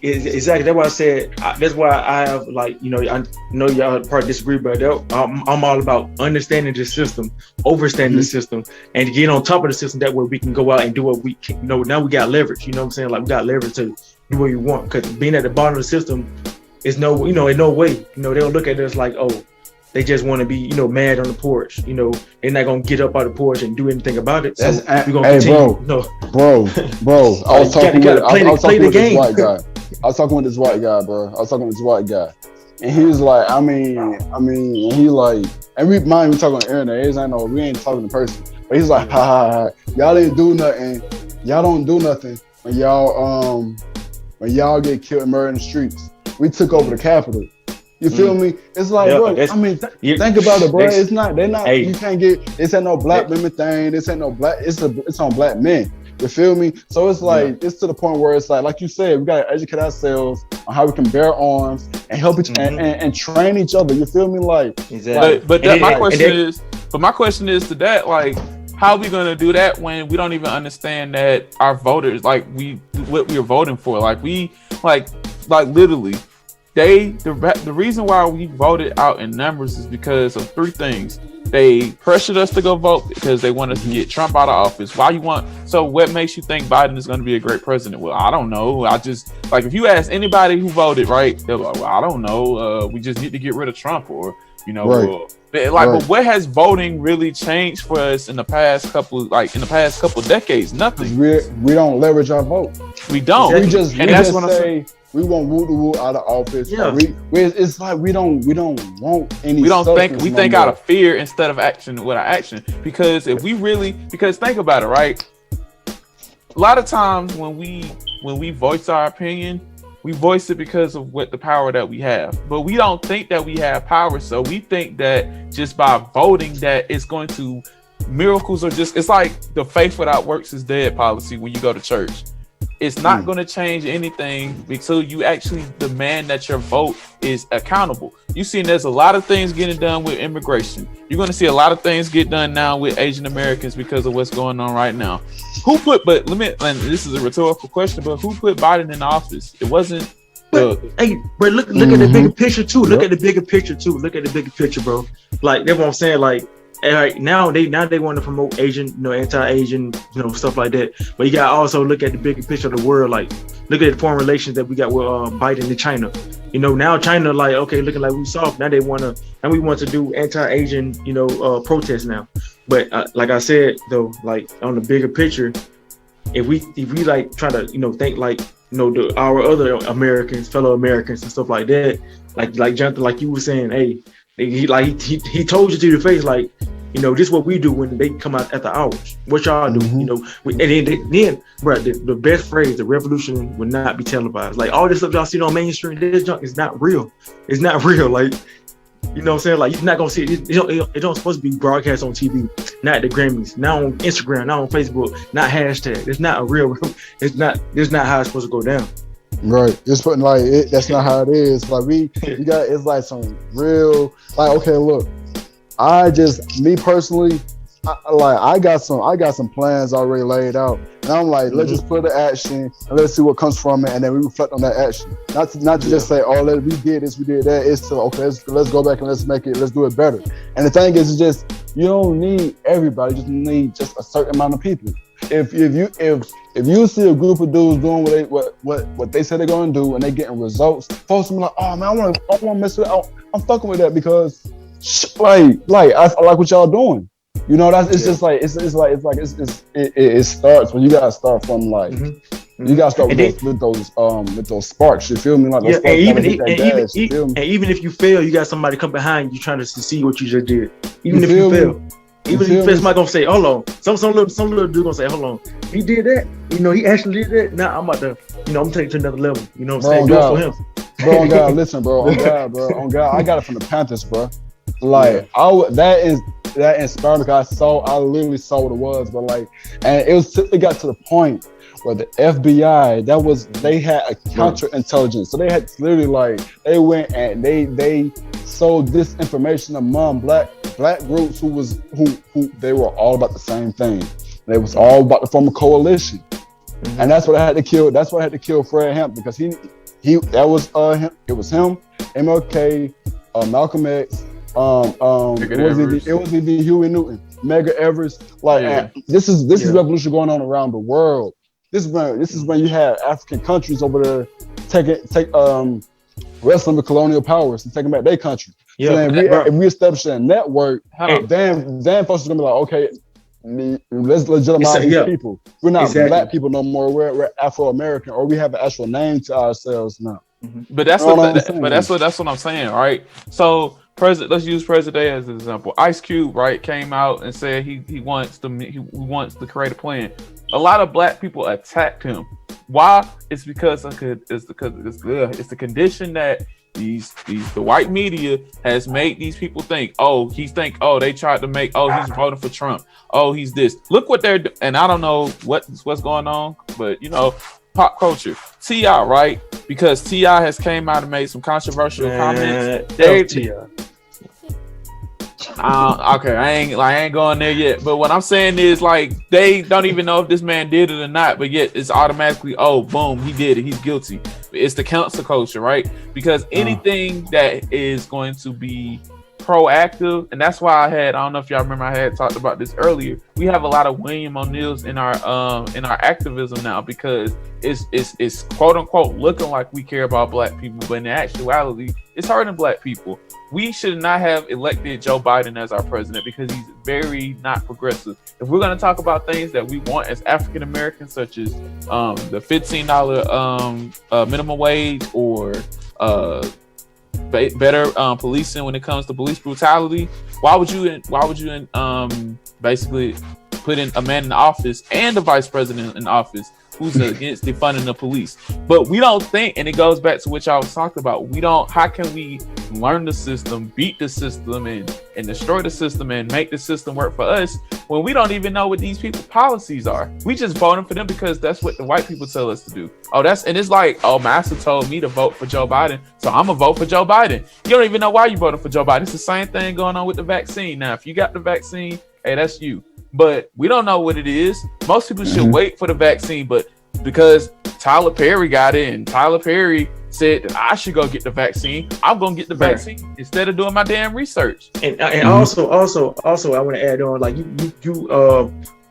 exactly. That's why I said. That's why I have, like, you know, I know y'all probably disagree, but I'm all about understanding the system, overstanding the system, and to get on top of the system. That way we can go out and do what we can. You know, now we got leverage. You know what I'm saying? Like, we got leverage to do what you want. Because being at the bottom of the system is in no way. You know, they'll look at us like, oh, they just want to be, you know, mad on the porch. You know, they're not gonna get up out of the porch and do anything about it. So we're gonna continue. Bro. I was talking with this white guy. I was talking with this white guy, bro. And he was like, I mean, and he like, and we mind we talking on the internet. I know we ain't talking in person, but he's like, ha, y'all didn't do nothing. Y'all don't do nothing when y'all get killed and murdered in the streets. We took over the Capitol. You feel me? It's like, bro, I mean, think about it, bro. It's not, you can't get, this ain't no black women thing. This ain't no black, it's on black men. You feel me? So it's like, it's to the point where it's like you said, we got to educate ourselves on how we can bear arms and help each and train each other. You feel me? Like, exactly. My question is to that, like, how are we going to do that when we don't even understand that our voters, like, what we are voting for? Like, literally, the reason why we voted out in numbers is because of three things. They pressured us to go vote because they want us to get Trump out of office. So what makes you think Biden is going to be a great president? Well, I don't know. I just, like, if you ask anybody who voted, right, they're like, well, I don't know. We just need to get rid of Trump, or, you know, but what has voting really changed for us in the past couple decades? Nothing. We don't leverage our vote. We don't. We just say we want woo out of office. Yeah. It's like we don't want any. We don't think. We think out of fear instead of action with our action. Because because think about it, right? A lot of times when we voice our opinion, we voice it because of what the power that we have. But we don't think that we have power, so we think that just by voting that it's going to, miracles are just, it's like the faith without works is dead policy when you go to church. It's not going to change anything until you actually demand that your vote is accountable. You've seen there's a lot of things getting done with immigration. You're going to see a lot of things get done now with Asian Americans because of what's going on right now. And this is a rhetorical question, but who put Biden in office? It wasn't. But look at the bigger picture too. Look at the bigger picture, bro. Like, that's what I'm saying. Like, right now they want to promote Asian, you know, anti-Asian, you know, stuff like that. But you gotta also look at the bigger picture of the world. Like, look at the foreign relations that we got with Biden and China. You know, now China, like, okay, looking like we soft. Now we want to do anti-Asian, you know, protests now. But like I said though, like, on the bigger picture, if we like try to, you know, think like, you know, our other fellow Americans and stuff like that, like Jonathan, like you were saying, hey, he told you to your face, like, you know, this is what we do when they come out after hours. What y'all do, you know? And then, bro, the best phrase, the revolution will not be televised. Like, all this stuff y'all see on mainstream, this junk is not real. It's not real. Like, you know what I'm saying? Like, you're not gonna see it. It don't supposed to be broadcast on TV, not the Grammys, not on Instagram, not on Facebook, not hashtag. It's not a real. It's not how it's supposed to go down. Right. It's putting like it, that's not how it is. Like we got, it's like some real, like, okay, look, me personally, I got some plans already laid out, and I'm like, let's just put the action and let's see what comes from it, and then we reflect on that action. Not to just say, oh, we did this, we did that. It's to, okay, let's go back and let's do it better. And the thing is, just, you don't need everybody, you just need just a certain amount of people. If you see a group of dudes doing what they say they're gonna do and they getting results, folks will be like, oh man, I want to mess with it. I'm fucking with that because like I like what y'all doing. You know, that's it's just like it starts when you gotta start from like you gotta start with those sparks. You feel me? Like those sparks and even if you fail, you got somebody come behind you trying to see what you just did. Even if you fail. Even if you fail, somebody gonna say, hold on. Some little dude gonna say, hold on. He did that. You know, he actually did that. Now I'm about to, I'm gonna take it to another level. You know what I'm saying? Do it for him. Bro, on God, listen, bro. On God, I got it from the Panthers, bro. Like that inspired me because I literally saw what it was, but like, and it got to the point where the FBI, they had a counterintelligence, so they had literally like they went and they sold this information among black groups who they were all about the same thing. They was all about to form a coalition, and that's what I had to kill. That's what I had to kill Fred Hampton because that was him. It was him, MLK, Malcolm X. It was even Huey Newton, Medgar Evers. Like this is revolution going on around the world. This is when you have African countries over there wrestling with colonial powers and taking back their country. Yeah. So then if we establish a network, then folks are gonna be like, okay, let's legitimize these people. We're not black people no more. We're Afro American, or we have an actual name to ourselves now. But that's what I'm saying, right? So let's use President as an example. Ice Cube, right, came out and said he wants to create a plan. A lot of black people attacked him. Why? It's because it's the condition that the white media has made these people think. They tried to make. He's voting for Trump. He's this. Look what they're doing. And I don't know what's going on, but pop culture. T.I., right? Because T.I. has came out and made some controversial comments. Okay, I ain't going there yet. But what I'm saying is, like, they don't even know if this man did it or not, but yet it's automatically, boom, he did it, he's guilty. It's the cancel culture, right? Because anything that is going to be proactive, and that's why I don't know if y'all remember, I had talked about this earlier. We have a lot of William O'Neills in our activism now because it's quote unquote looking like we care about black people, but in actuality, it's hurting black people. We should not have elected Joe Biden as our president because he's very not progressive. If we're going to talk about things that we want as African Americans, such as the $15 minimum wage or better policing when it comes to police brutality, why would you basically put in a man in office and the vice president in office who's against defunding the police? But we don't think, and it goes back to what y'all was talking about, how can we learn the system, beat the system, and destroy the system and make the system work for us when we don't even know what these people's policies are? We just voting for them because that's what the white people tell us to do. And it's like, Master told me to vote for Joe Biden, so I'm gonna vote for Joe Biden. You don't even know why you voted for Joe Biden. It's the same thing going on with the vaccine. Now, if you got the vaccine, hey, that's you. But we don't know what it is. Most people should wait for the vaccine, but because Tyler Perry got it and Tyler Perry said that I should go get the vaccine, I'm gonna get the vaccine instead of doing my damn research. And also, I want to add on, like you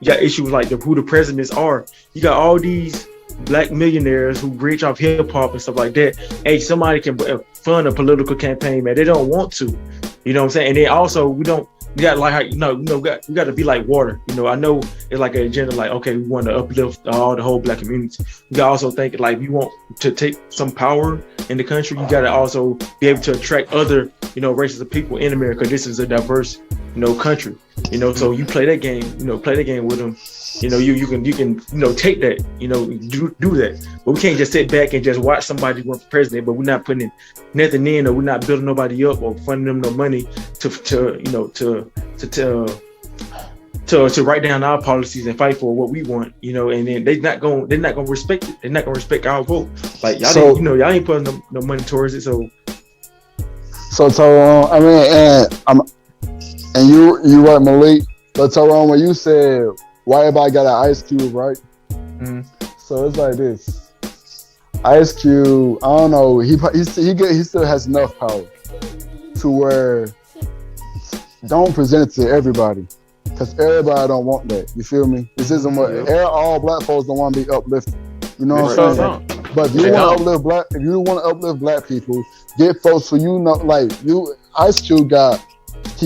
got issues like who the presidents are. You got all these black millionaires who rich off hip hop and stuff like that. Hey, somebody can fund a political campaign, man. They don't want to. You know what I'm saying? And then also we got like we got to be like water. I know it's like an agenda, like, okay, we want to uplift the whole black community. We got to also think like we want to take some power in the country. You got to also be able to attract other races of people in America. This is a diverse country. So you play that game. Play that game with them. You can take that. Do that. But we can't just sit back and just watch somebody run for president, but we're not putting nothing in, or we're not building nobody up or funding them no money to write down our policies and fight for what we want. And then they're not gonna respect it. They're not gonna respect our vote. Like y'all, y'all ain't putting no money towards it. So I mean, and you right, Malik. But Tyrone, when you said why everybody got an Ice Cube, right? So it's like this. Ice Cube, I don't know. He still has enough power to where don't present it to everybody, because everybody don't want that. You feel me? This isn't what all black folks don't want to be uplifted. You know what I'm saying? But if you want to uplift black people, get folks who like you. Ice Cube got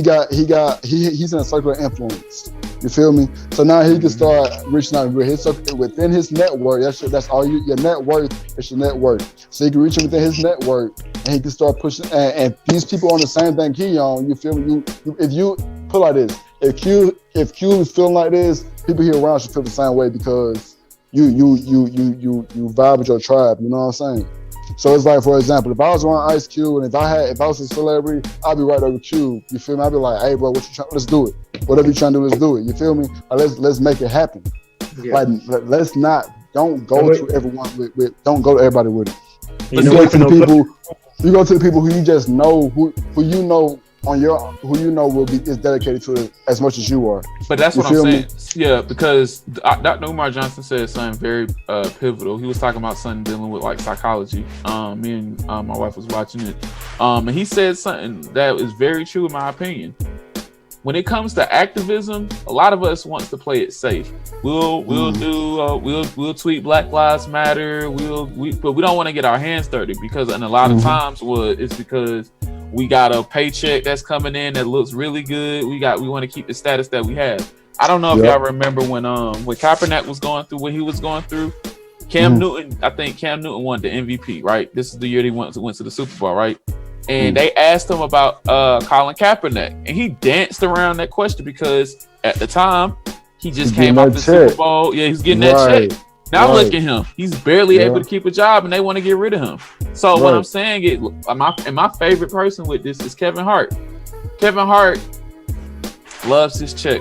he's in a circle of influence. You feel me? So now he can start reaching out with his circle, within his network. That's all your net worth is your net worth. So he can reach within his network, and he can start pushing. And these people on the same thing he on. You feel me? If you put like this, if Q is feeling like this, people here around should feel the same way because you vibe with your tribe. You know what I'm saying? So it's like, for example, if I was around Ice Cube and if I was a celebrity, I'd be right there with Cube. You feel me? I'd be like, hey, bro, what you trying? Let's do it. Whatever you trying to do, let's do it. You feel me? Like, let's make it happen. Yeah. Like, don't go to everyone don't go to everybody with it. You go to the people who you just know, who you know is dedicated to it as much as you are. But that's what I'm saying. Yeah, because Dr. Umar Johnson said something very pivotal. He was talking about something dealing with like psychology. Me and my wife was watching it, and he said something that is very true in my opinion. When it comes to activism, a lot of us wants to play it safe. We'll tweet Black Lives Matter. But we don't want to get our hands dirty because, and a lot of times, it's because we got a paycheck that's coming in that looks really good. We want to keep the status that we have. I don't know if y'all remember when Kaepernick was going through what he was going through. Cam Newton, I think Cam Newton won the MVP, right? This is the year they went to the Super Bowl, right? And they asked him about Colin Kaepernick, and he danced around that question because at the time he just came off the Super Bowl. Yeah, he's getting that check. Now look at him; he's barely able to keep a job, and they want to get rid of him. So what I'm saying is, my favorite person with this is Kevin Hart. Kevin Hart loves his check,